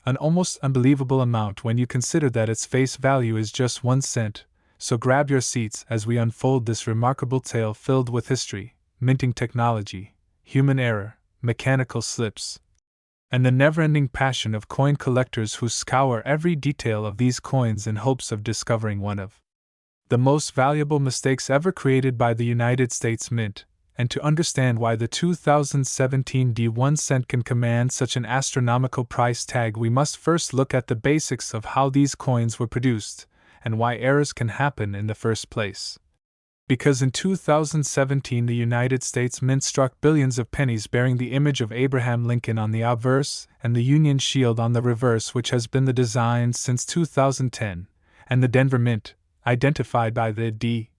an almost unbelievable amount when you consider that its face value is just 1 cent. So grab your seats as we unfold this remarkable tale filled with history, minting technology, human error, mechanical slips, and the never-ending passion of coin collectors who scour every detail of these coins in hopes of discovering one of the most valuable mistakes ever created by the United States Mint. And to understand why the 2017 D 1-cent can command such an astronomical price tag, we must first look at the basics of how these coins were produced and why errors can happen in the first place. Because in 2017 the United States Mint struck billions of pennies bearing the image of Abraham Lincoln on the obverse and the Union Shield on the reverse, which has been the design since 2010, and the Denver Mint, identified by the D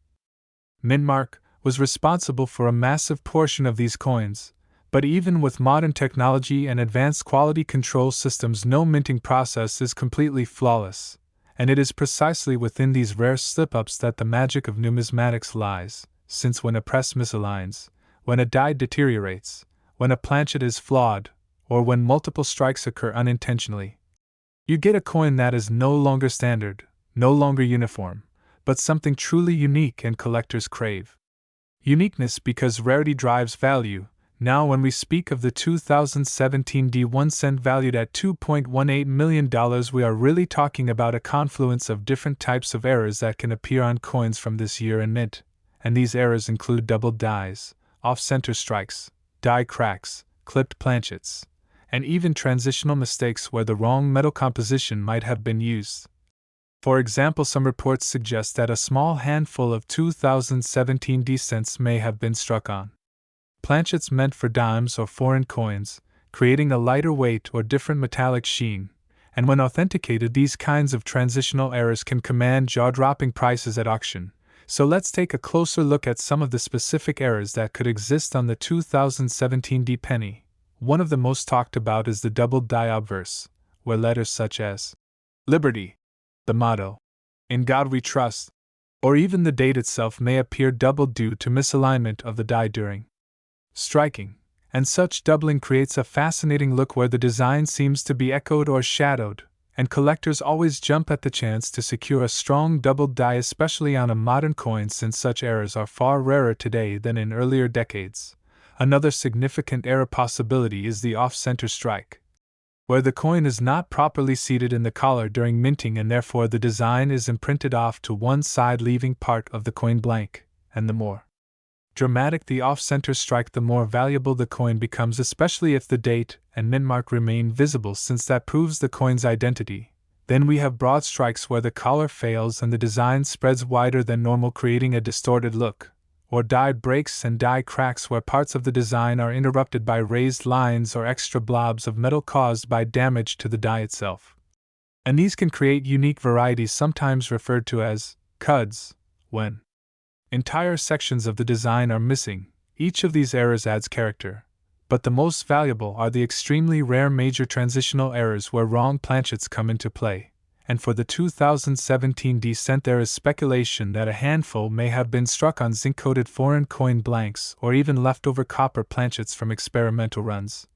Mint mark, was responsible for a massive portion of these coins. But even with modern technology and advanced quality control systems, no minting process is completely flawless, And it is precisely within these rare slip-ups that the magic of numismatics lies, since when a press misaligns, when a die deteriorates, when a planchet is flawed, or when multiple strikes occur unintentionally, you get a coin that is no longer standard, no longer uniform, but something truly unique and collectors crave. Uniqueness because rarity drives value. Now, when we speak of the 2017 D1 cent valued at $2.18 million, we are really talking about a confluence of different types of errors that can appear on coins from this year and mint, and these errors include doubled dies, off-center strikes, die cracks, clipped planchets, and even transitional mistakes where the wrong metal composition might have been used. For example, some reports suggest that a small handful of 2017 D cents may have been struck on planchets meant for dimes or foreign coins, creating a lighter weight or different metallic sheen, and when authenticated, these kinds of transitional errors can command jaw-dropping prices at auction. So let's take a closer look at some of the specific errors that could exist on the 2017 D penny. One of the most talked about is the doubled die obverse, where letters such as Liberty, the motto, In God We Trust, or even the date itself may appear doubled due to misalignment of the die during striking, and such doubling creates a fascinating look where the design seems to be echoed or shadowed, and collectors always jump at the chance to secure a strong doubled die, especially on a modern coin, since such errors are far rarer today than in earlier decades. Another significant error possibility is the off-center strike, where the coin is not properly seated in the collar during minting and therefore the design is imprinted off to one side, leaving part of the coin blank, and the more dramatic the off-center strike, the more valuable the coin becomes, especially if the date and mint mark remain visible, since that proves the coin's identity. Then we have broad strikes where the collar fails and the design spreads wider than normal, creating a distorted look, or die breaks and die cracks where parts of the design are interrupted by raised lines or extra blobs of metal caused by damage to the die itself. And these can create unique varieties, sometimes referred to as cuds, when entire sections of the design are missing. Each of these errors adds character, but the most valuable are the extremely rare major transitional errors where wrong planchets come into play. And for the 2017 D cent, there is speculation that a handful may have been struck on zinc-coated foreign coin blanks or even leftover copper planchets from experimental runs.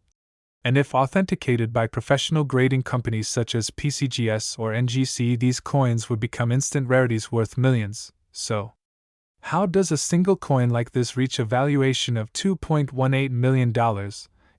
And if authenticated by professional grading companies such as PCGS or NGC, these coins would become instant rarities worth millions. So, how does a single coin like this reach a valuation of $2.18 million?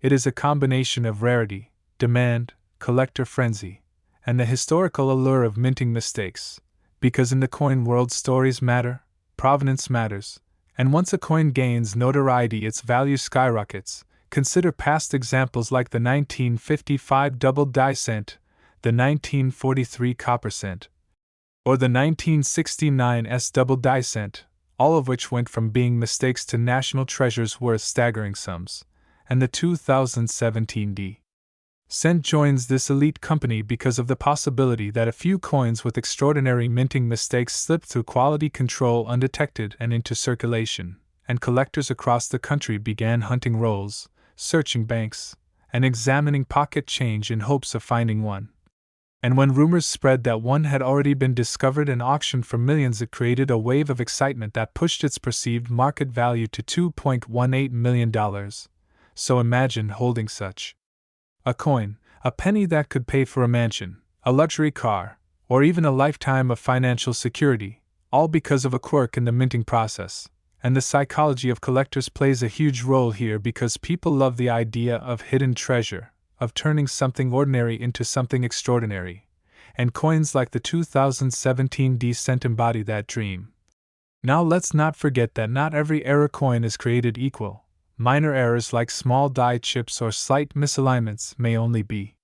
It is a combination of rarity, demand, collector frenzy, and the historical allure of minting mistakes. Because in the coin world, stories matter, provenance matters, and once a coin gains notoriety, its value skyrockets. Consider past examples like the 1955 double die cent, the 1943 copper cent, or the 1969 S double die cent, all of which went from being mistakes to national treasures worth staggering sums, and the 2017 D cent joins this elite company because of the possibility that a few coins with extraordinary minting mistakes slipped through quality control undetected and into circulation, and collectors across the country began hunting rolls, searching banks, and examining pocket change in hopes of finding one. And when rumors spread that one had already been discovered and auctioned for millions, it created a wave of excitement that pushed its perceived market value to $2.18 million. So imagine holding such a coin, a penny that could pay for a mansion, a luxury car, or even a lifetime of financial security, all because of a quirk in the minting process. And the psychology of collectors plays a huge role here, because people love the idea of hidden treasure, of turning something ordinary into something extraordinary, and coins like the 2017 D cent embody that dream. Now let's not forget that not every error coin is created equal. Minor errors like small die chips or slight misalignments may only be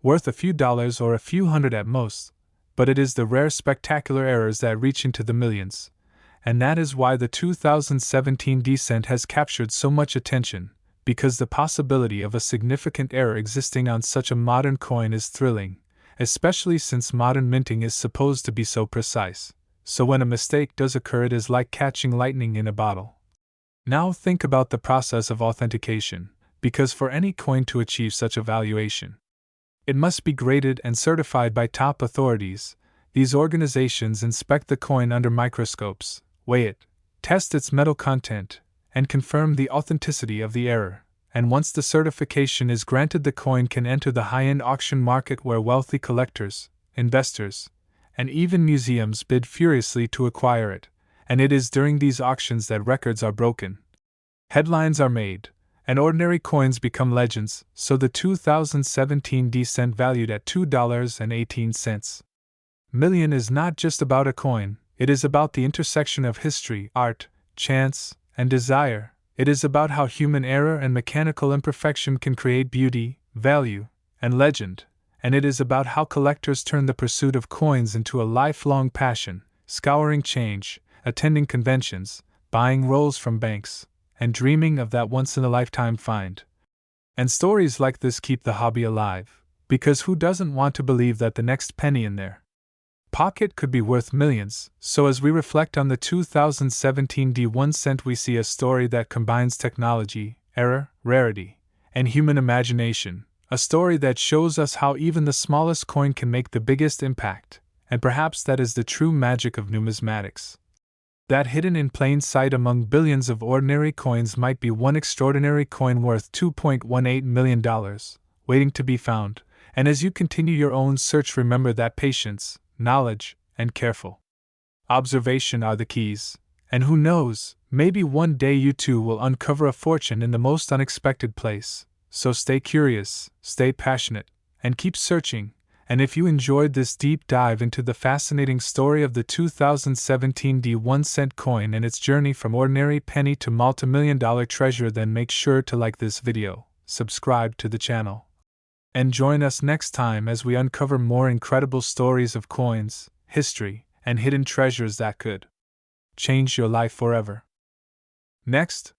worth a few dollars or a few hundred at most, but it is the rare spectacular errors that reach into the millions, and that is why the 2017 D cent has captured so much attention. Because the possibility of a significant error existing on such a modern coin is thrilling, especially since modern minting is supposed to be so precise. So when a mistake does occur, it is like catching lightning in a bottle. Now think about the process of authentication, because for any coin to achieve such a valuation, it must be graded and certified by top authorities, These organizations inspect the coin under microscopes, weigh it, test its metal content, and confirm the authenticity of the error. And once the certification is granted, the coin can enter the high-end auction market where wealthy collectors, investors, and even museums bid furiously to acquire it, and it is during these auctions that records are broken. Headlines are made, and ordinary coins become legends, so the 2017 D cent valued at $2.18 million is not just about a coin, it is about the intersection of history, art, chance, and desire. It is about how human error and mechanical imperfection can create beauty, value, and legend, and it is about how collectors turn the pursuit of coins into a lifelong passion, scouring change, attending conventions, buying rolls from banks, and dreaming of that once-in-a-lifetime find. And stories like this keep the hobby alive, because who doesn't want to believe that the next penny in their pocket could be worth millions? So as we reflect on the 2017 D1 cent, we see a story that combines technology, error, rarity, and human imagination, a story that shows us how even the smallest coin can make the biggest impact, and perhaps that is the true magic of numismatics. That hidden in plain sight among billions of ordinary coins might be one extraordinary coin worth $2.18 million, waiting to be found, and as you continue your own search, remember that patience, knowledge, and careful observation are the keys, and who knows, maybe one day you too will uncover a fortune in the most unexpected place. So stay curious, stay passionate, and keep searching. And if you enjoyed this deep dive into the fascinating story of the 2017 D1 cent coin and its journey from ordinary penny to multi-million-dollar treasure, then make sure to like this video, subscribe to the channel, and join us next time as we uncover more incredible stories of coins, history, and hidden treasures that could change your life forever. Next,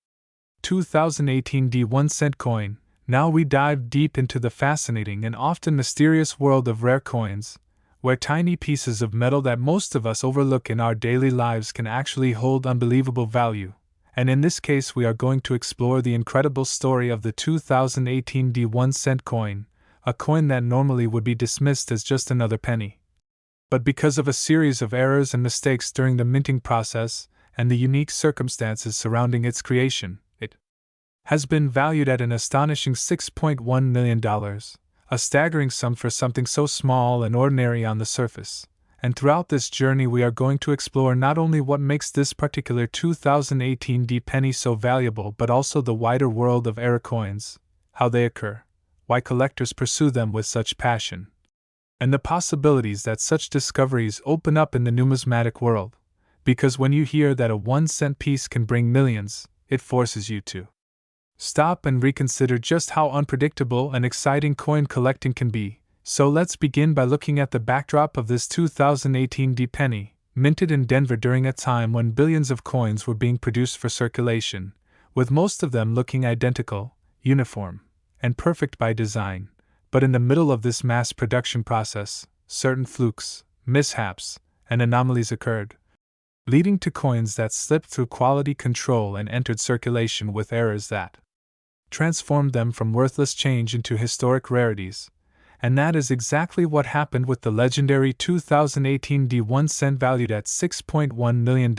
2018 D1 cent coin. Now we dive deep into the fascinating and often mysterious world of rare coins, where tiny pieces of metal that most of us overlook in our daily lives can actually hold unbelievable value. And in this case, we are going to explore the incredible story of the 2018 D1 cent coin, a coin that normally would be dismissed as just another penny. But because of a series of errors and mistakes during the minting process and the unique circumstances surrounding its creation, it has been valued at an astonishing $6.1 million, a staggering sum for something so small and ordinary on the surface. And throughout this journey, we are going to explore not only what makes this particular 2018 D penny so valuable, but also the wider world of error coins, how they occur, why collectors pursue them with such passion, and the possibilities that such discoveries open up in the numismatic world. Because when you hear that a 1 cent piece can bring millions, it forces you to stop and reconsider just how unpredictable and exciting coin collecting can be. So let's begin by looking at the backdrop of this 2018 D penny, minted in Denver during a time when billions of coins were being produced for circulation, with most of them looking identical, uniform, and perfect by design. But in the middle of this mass production process, certain flukes, mishaps, and anomalies occurred, leading to coins that slipped through quality control and entered circulation with errors that transformed them from worthless change into historic rarities. And that is exactly what happened with the legendary 2018 D1 cent valued at $6.1 million,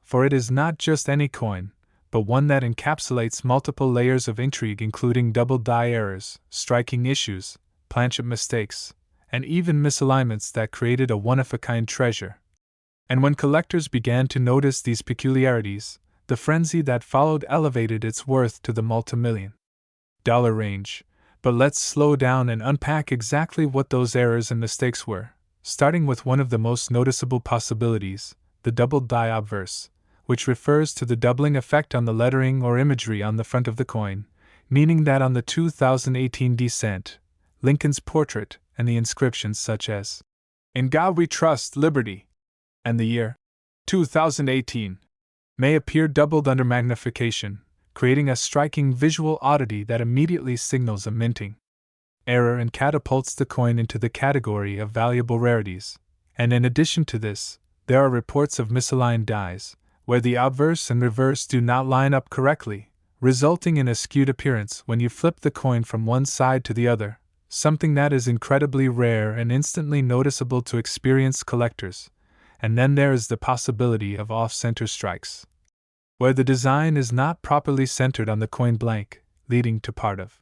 for it is not just any coin, but one that encapsulates multiple layers of intrigue, including double die errors, striking issues, planchet mistakes, and even misalignments that created a one-of-a-kind treasure. And when collectors began to notice these peculiarities, the frenzy that followed elevated its worth to the multi-million-dollar range. But let's slow down and unpack exactly what those errors and mistakes were, starting with one of the most noticeable possibilities, the double die obverse, which refers to the doubling effect on the lettering or imagery on the front of the coin, meaning that on the 2018 D cent, Lincoln's portrait and the inscriptions such as, "In God We Trust, Liberty," and the year 2018 may appear doubled under magnification, creating a striking visual oddity that immediately signals a minting error and catapults the coin into the category of valuable rarities. And in addition to this, there are reports of misaligned dies, where the obverse and reverse do not line up correctly, resulting in a skewed appearance when you flip the coin from one side to the other, something that is incredibly rare and instantly noticeable to experienced collectors. And then there is the possibility of off-center strikes, where the design is not properly centered on the coin blank, leading to part of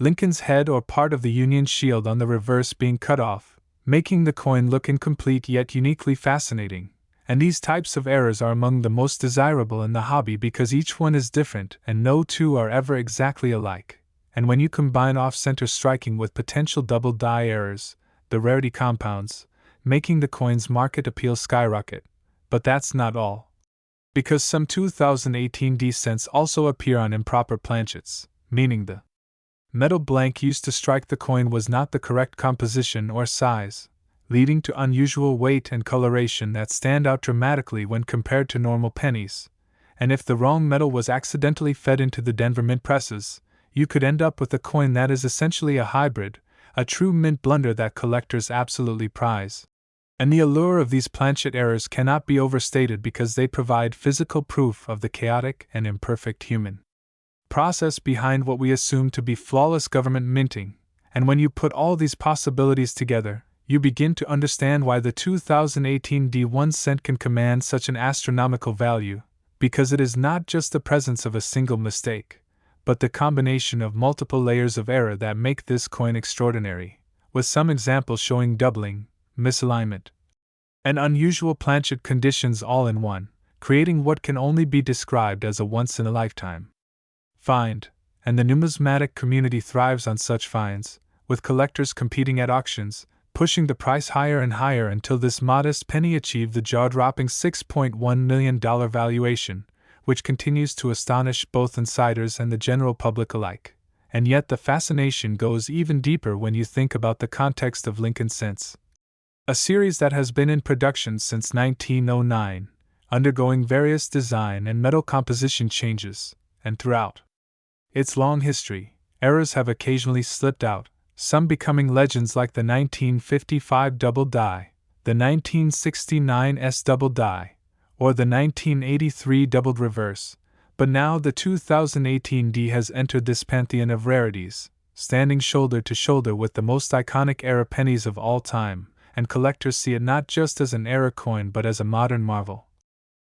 Lincoln's head or part of the Union shield on the reverse being cut off, making the coin look incomplete yet uniquely fascinating. And these types of errors are among the most desirable in the hobby because each one is different and no two are ever exactly alike. And when you combine off-center striking with potential double die errors, the rarity compounds, making the coin's market appeal skyrocket. But that's not all. Because some 2018 D cents also appear on improper planchets, meaning the metal blank used to strike the coin was not the correct composition or size, leading to unusual weight and coloration that stand out dramatically when compared to normal pennies. And if the wrong metal was accidentally fed into the Denver mint presses, you could end up with a coin that is essentially a hybrid, a true mint blunder that collectors absolutely prize. And the allure of these planchet errors cannot be overstated because they provide physical proof of the chaotic and imperfect human process behind what we assume to be flawless government minting. And when you put all these possibilities together, you begin to understand why the 2018 D1 cent can command such an astronomical value, because it is not just the presence of a single mistake, but the combination of multiple layers of error that make this coin extraordinary, with some examples showing doubling, misalignment, and unusual planchet conditions all in one, creating what can only be described as a once-in-a-lifetime find. And the numismatic community thrives on such finds, with collectors competing at auctions, pushing the price higher and higher until this modest penny achieved the jaw-dropping $6.1 million valuation, which continues to astonish both insiders and the general public alike. And yet the fascination goes even deeper when you think about the context of Lincoln Cents, a series that has been in production since 1909, undergoing various design and metal composition changes, and throughout its long history, errors have occasionally slipped out, some becoming legends like the 1955 double die, the 1969 S double die, or the 1983 doubled reverse, but now the 2018 D has entered this pantheon of rarities, standing shoulder to shoulder with the most iconic era pennies of all time, and collectors see it not just as an era coin but as a modern marvel,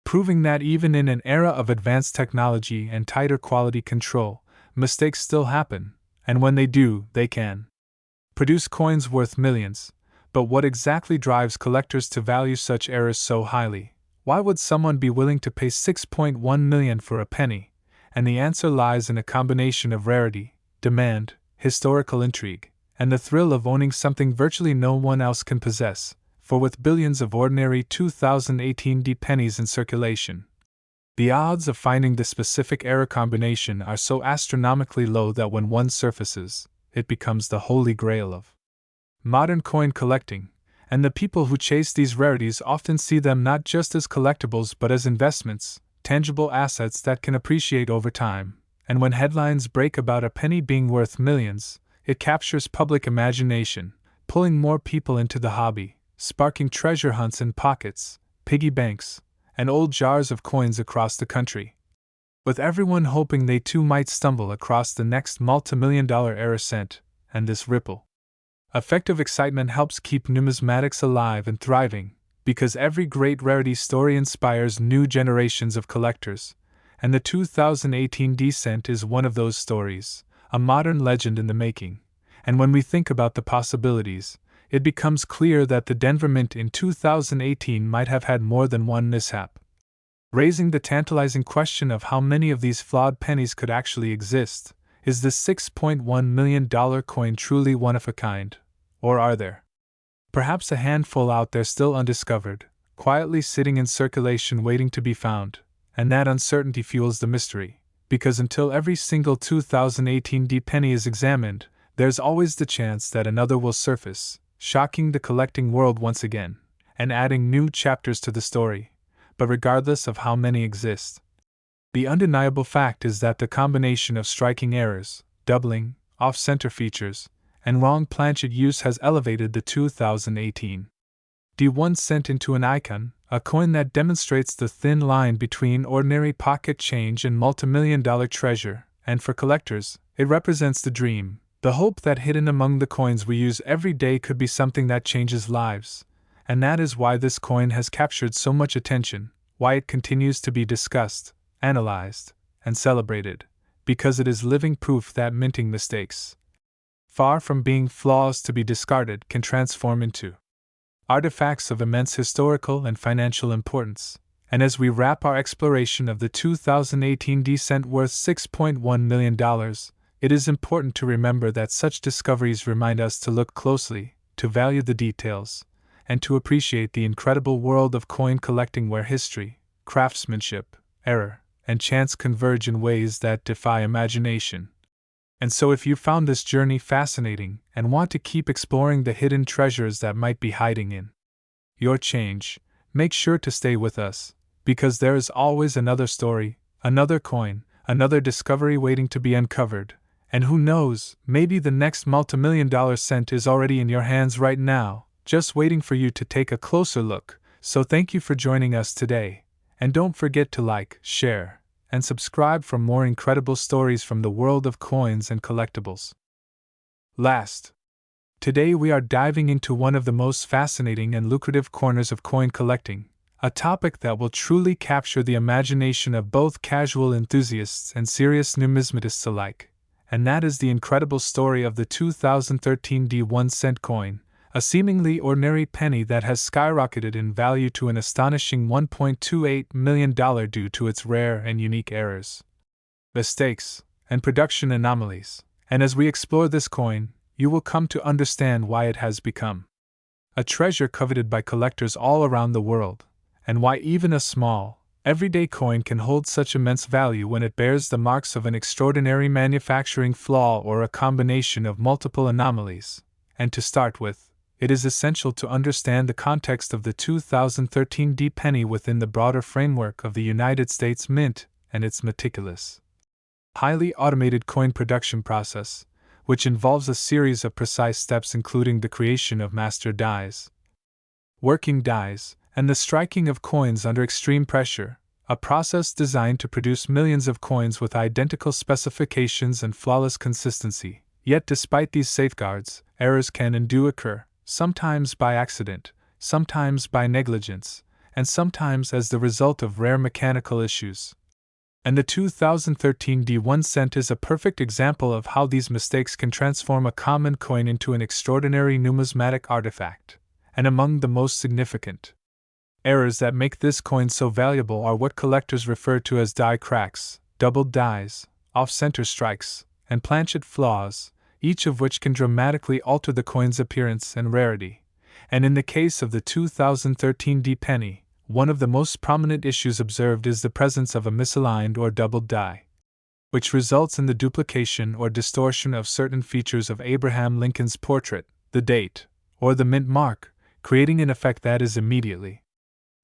proving that even in an era of advanced technology and tighter quality control, mistakes still happen, and when they do, they can produce coins worth millions. But what exactly drives collectors to value such errors so highly? Why would someone be willing to pay $6.1 million for a penny? And the answer lies in a combination of rarity, demand, historical intrigue, and the thrill of owning something virtually no one else can possess. For with billions of ordinary 2018 D pennies in circulation, the odds of finding the specific error combination are so astronomically low that when one surfaces, it becomes the holy grail of modern coin collecting, and the people who chase these rarities often see them not just as collectibles but as investments, tangible assets that can appreciate over time. And when headlines break about a penny being worth millions, it captures public imagination, pulling more people into the hobby, sparking treasure hunts in pockets, piggy banks, and old jars of coins across the country, with everyone hoping they too might stumble across the next multimillion-dollar error cent. And this ripple effect of excitement helps keep numismatics alive and thriving, because every great rarity story inspires new generations of collectors, and the 2018 D cent is one of those stories, a modern legend in the making. And when we think about the possibilities, it becomes clear that the Denver Mint in 2018 might have had more than one mishap, raising the tantalizing question of how many of these flawed pennies could actually exist. Is this $6.1 million coin truly one of a kind, or are there perhaps a handful out there still undiscovered, quietly sitting in circulation waiting to be found? And that uncertainty fuels the mystery, because until every single 2018 D penny is examined, there's always the chance that another will surface, shocking the collecting world once again, and adding new chapters to the story. But regardless of how many exist, the undeniable fact is that the combination of striking errors, doubling, off-center features, and wrong planchet use has elevated the 2018 D1 cent into an icon, a coin that demonstrates the thin line between ordinary pocket change and multimillion-dollar treasure, and for collectors, it represents the dream, The hope that hidden among the coins we use every day could be something that changes lives, and that is why this coin has captured so much attention, why it continues to be discussed, analyzed, and celebrated, because it is living proof that minting mistakes, far from being flaws to be discarded, can transform into artifacts of immense historical and financial importance. And as we wrap our exploration of the 2018 D cent worth $6.1 million, it is important to remember that such discoveries remind us to look closely, to value the details, and to appreciate the incredible world of coin collecting where history, craftsmanship, error, and chance converge in ways that defy imagination. And so, if you found this journey fascinating and want to keep exploring the hidden treasures that might be hiding in your change, make sure to stay with us, because there is always another story, another coin, another discovery waiting to be uncovered. And who knows, maybe the next multimillion-dollar cent is already in your hands right now, just waiting for you to take a closer look. So thank you for joining us today, and don't forget to like, share, and subscribe for more incredible stories from the world of coins and collectibles. Last, today we are diving into one of the most fascinating and lucrative corners of coin collecting, a topic that will truly capture the imagination of both casual enthusiasts and serious numismatists alike. And that is the incredible story of the 2013 D1 cent coin, a seemingly ordinary penny that has skyrocketed in value to an astonishing $1.28 million due to its rare and unique errors, mistakes, and production anomalies. And as we explore this coin, you will come to understand why it has become a treasure coveted by collectors all around the world, and why even a small, everyday coin can hold such immense value when it bears the marks of an extraordinary manufacturing flaw or a combination of multiple anomalies. And to start with, it is essential to understand the context of the 2013 D penny within the broader framework of the United States Mint and its meticulous, highly automated coin production process, which involves a series of precise steps including the creation of master dies, working dies, and the striking of coins under extreme pressure, a process designed to produce millions of coins with identical specifications and flawless consistency. Yet despite these safeguards, errors can and do occur, sometimes by accident, sometimes by negligence, and sometimes as the result of rare mechanical issues. And the 2013 D1 cent is a perfect example of how these mistakes can transform a common coin into an extraordinary numismatic artifact. And among the most significant errors that make this coin so valuable are what collectors refer to as die cracks, doubled dies, off-center strikes, and planchet flaws, each of which can dramatically alter the coin's appearance and rarity. And in the case of the 2013 D penny, one of the most prominent issues observed is the presence of a misaligned or doubled die, which results in the duplication or distortion of certain features of Abraham Lincoln's portrait, the date, or the mint mark, creating an effect that is immediately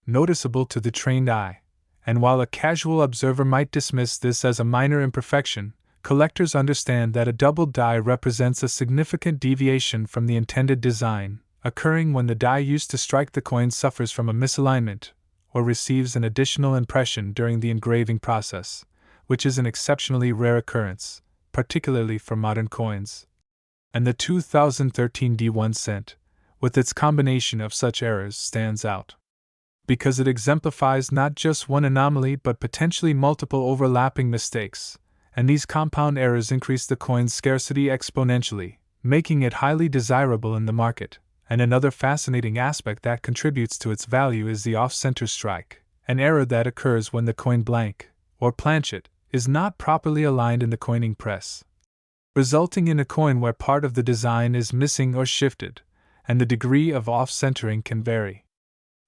noticeable to the trained eye. And while a casual observer might dismiss this as a minor imperfection, collectors understand that a doubled die represents a significant deviation from the intended design, occurring when the die used to strike the coin suffers from a misalignment, or receives an additional impression during the engraving process, which is an exceptionally rare occurrence, particularly for modern coins. And the 2013 D1 cent, with its combination of such errors, stands out because it exemplifies not just one anomaly but potentially multiple overlapping mistakes, and these compound errors increase the coin's scarcity exponentially, making it highly desirable in the market. And another fascinating aspect that contributes to its value is the off-center strike, an error that occurs when the coin blank, or planchet, is not properly aligned in the coining press, resulting in a coin where part of the design is missing or shifted, and the degree of off-centering can vary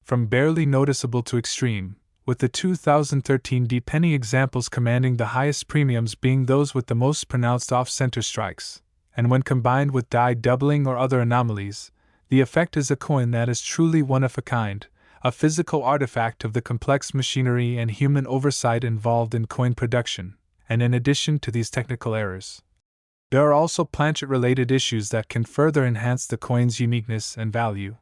from barely noticeable to extreme, with the 2013 D penny examples commanding the highest premiums being those with the most pronounced off-center strikes. And when combined with die doubling or other anomalies, the effect is a coin that is truly one of a kind, a physical artifact of the complex machinery and human oversight involved in coin production. And in addition to these technical errors, there are also planchet-related issues that can further enhance the coin's uniqueness and value,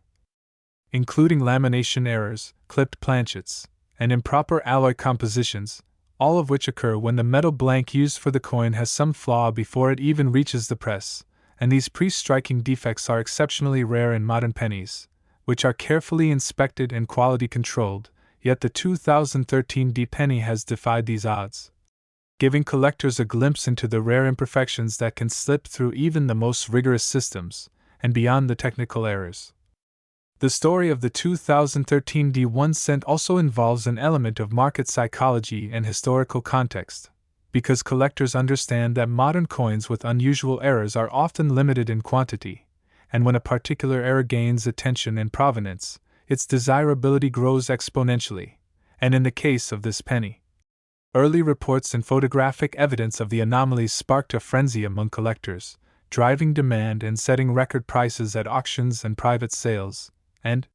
including lamination errors, clipped planchets, and improper alloy compositions, all of which occur when the metal blank used for the coin has some flaw before it even reaches the press, and these pre-striking defects are exceptionally rare in modern pennies, which are carefully inspected and quality controlled, yet the 2013 D penny has defied these odds, giving collectors a glimpse into the rare imperfections that can slip through even the most rigorous systems, and beyond the technical errors. The story of the 2013 D1 cent also involves an element of market psychology and historical context, because collectors understand that modern coins with unusual errors are often limited in quantity, and when a particular error gains attention and provenance, its desirability grows exponentially, and in the case of this penny, early reports and photographic evidence of the anomalies sparked a frenzy among collectors, driving demand and setting record prices at auctions and private sales. And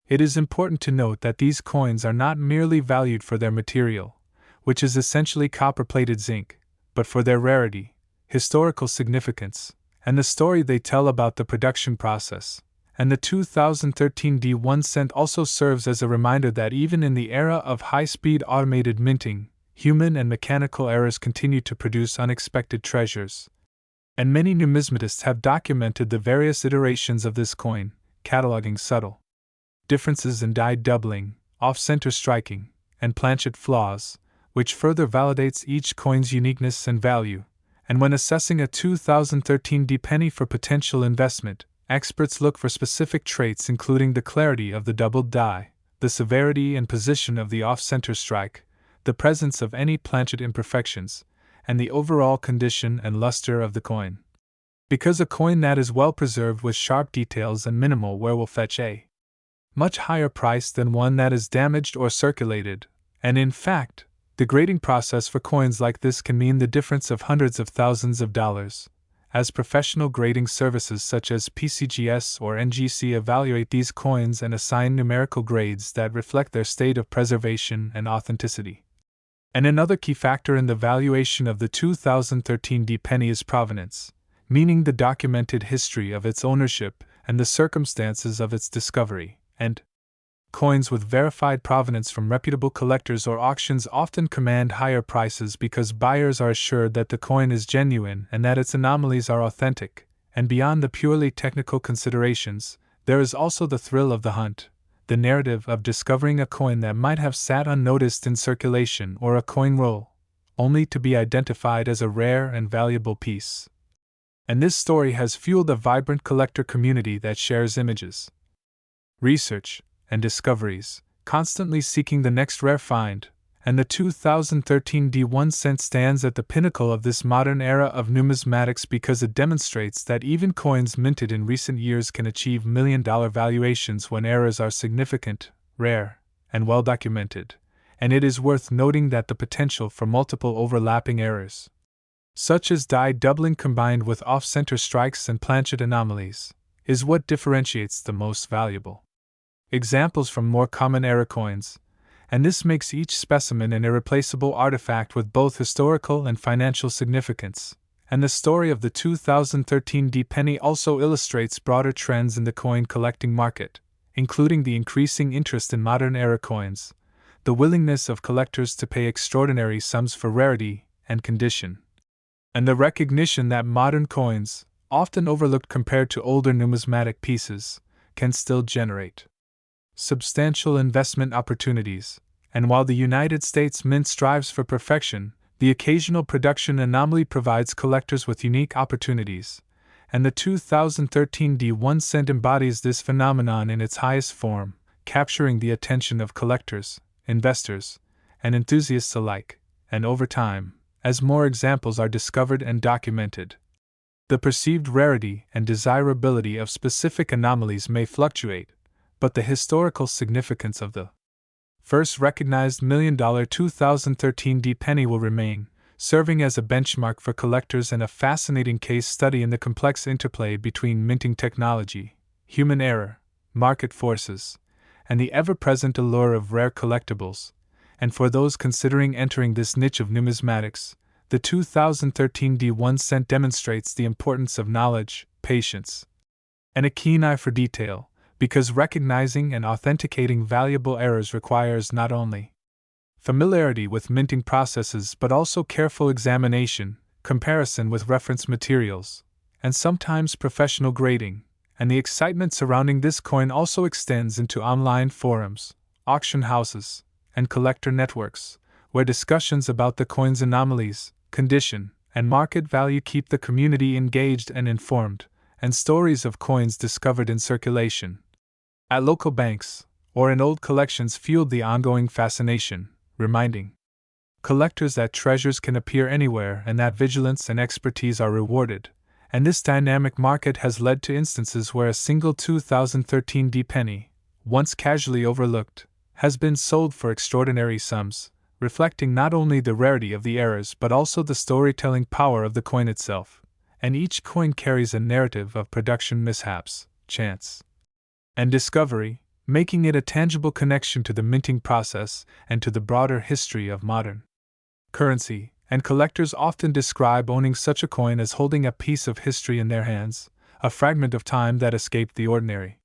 it is important to note that these coins are not merely valued for their material, which is essentially copper-plated zinc, but for their rarity, historical significance, and the story they tell about the production process. And the 2013 D1 cent also serves as a reminder that even in the era of high-speed automated minting, human and mechanical errors continue to produce unexpected treasures. And many numismatists have documented the various iterations of this coin, cataloging subtle differences in die doubling, off-center striking, and planchet flaws, which further validates each coin's uniqueness and value. And when assessing a 2013 D penny for potential investment, experts look for specific traits including the clarity of the doubled die, the severity and position of the off-center strike, the presence of any planchet imperfections, and the overall condition and luster of the coin. Because a coin that is well preserved with sharp details and minimal wear will fetch a much higher price than one that is damaged or circulated, and in fact, the grading process for coins like this can mean the difference of hundreds of thousands of dollars, as professional grading services such as PCGS or NGC evaluate these coins and assign numerical grades that reflect their state of preservation and authenticity. And another key factor in the valuation of the 2013 D penny is provenance, meaning the documented history of its ownership and the circumstances of its discovery, and coins with verified provenance from reputable collectors or auctions often command higher prices because buyers are assured that the coin is genuine and that its anomalies are authentic. And beyond the purely technical considerations, there is also the thrill of the hunt, the narrative of discovering a coin that might have sat unnoticed in circulation or a coin roll, only to be identified as a rare and valuable piece. And this story has fueled a vibrant collector community that shares images, research, and discoveries, constantly seeking the next rare find, and the 2013 D1 cent stands at the pinnacle of this modern era of numismatics because it demonstrates that even coins minted in recent years can achieve million-dollar valuations when errors are significant, rare, and well documented, and it is worth noting that the potential for multiple overlapping errors, such as die doubling combined with off-center strikes and planchet anomalies, is what differentiates the most valuable examples from more common error coins, and this makes each specimen an irreplaceable artifact with both historical and financial significance. And the story of the 2013 D penny also illustrates broader trends in the coin collecting market, including the increasing interest in modern era coins, the willingness of collectors to pay extraordinary sums for rarity and condition, and the recognition that modern coins, often overlooked compared to older numismatic pieces, can still generate substantial investment opportunities. And while the United States Mint strives for perfection, the occasional production anomaly provides collectors with unique opportunities, and the 2013 D1 cent embodies this phenomenon in its highest form, capturing the attention of collectors, investors, and enthusiasts alike. And over time, as more examples are discovered and documented, the perceived rarity and desirability of specific anomalies may fluctuate, but the historical significance of the first recognized million-dollar 2013 D penny will remain, serving as a benchmark for collectors and a fascinating case study in the complex interplay between minting technology, human error, market forces, and the ever-present allure of rare collectibles. And for those considering entering this niche of numismatics, the 2013 D1 cent demonstrates the importance of knowledge, patience, and a keen eye for detail, because recognizing and authenticating valuable errors requires not only familiarity with minting processes but also careful examination, comparison with reference materials, and sometimes professional grading, and the excitement surrounding this coin also extends into online forums, auction houses, and collector networks, where discussions about the coin's anomalies, condition, and market value keep the community engaged and informed, and stories of coins discovered in circulation at local banks or in old collections fueled the ongoing fascination, reminding collectors that treasures can appear anywhere and that vigilance and expertise are rewarded. And this dynamic market has led to instances where a single 2013 D penny, once casually overlooked, has been sold for extraordinary sums, reflecting not only the rarity of the errors but also the storytelling power of the coin itself. And each coin carries a narrative of production mishaps, chance, and discovery, making it a tangible connection to the minting process and to the broader history of modern currency, and collectors often describe owning such a coin as holding a piece of history in their hands, a fragment of time that escaped the ordinary.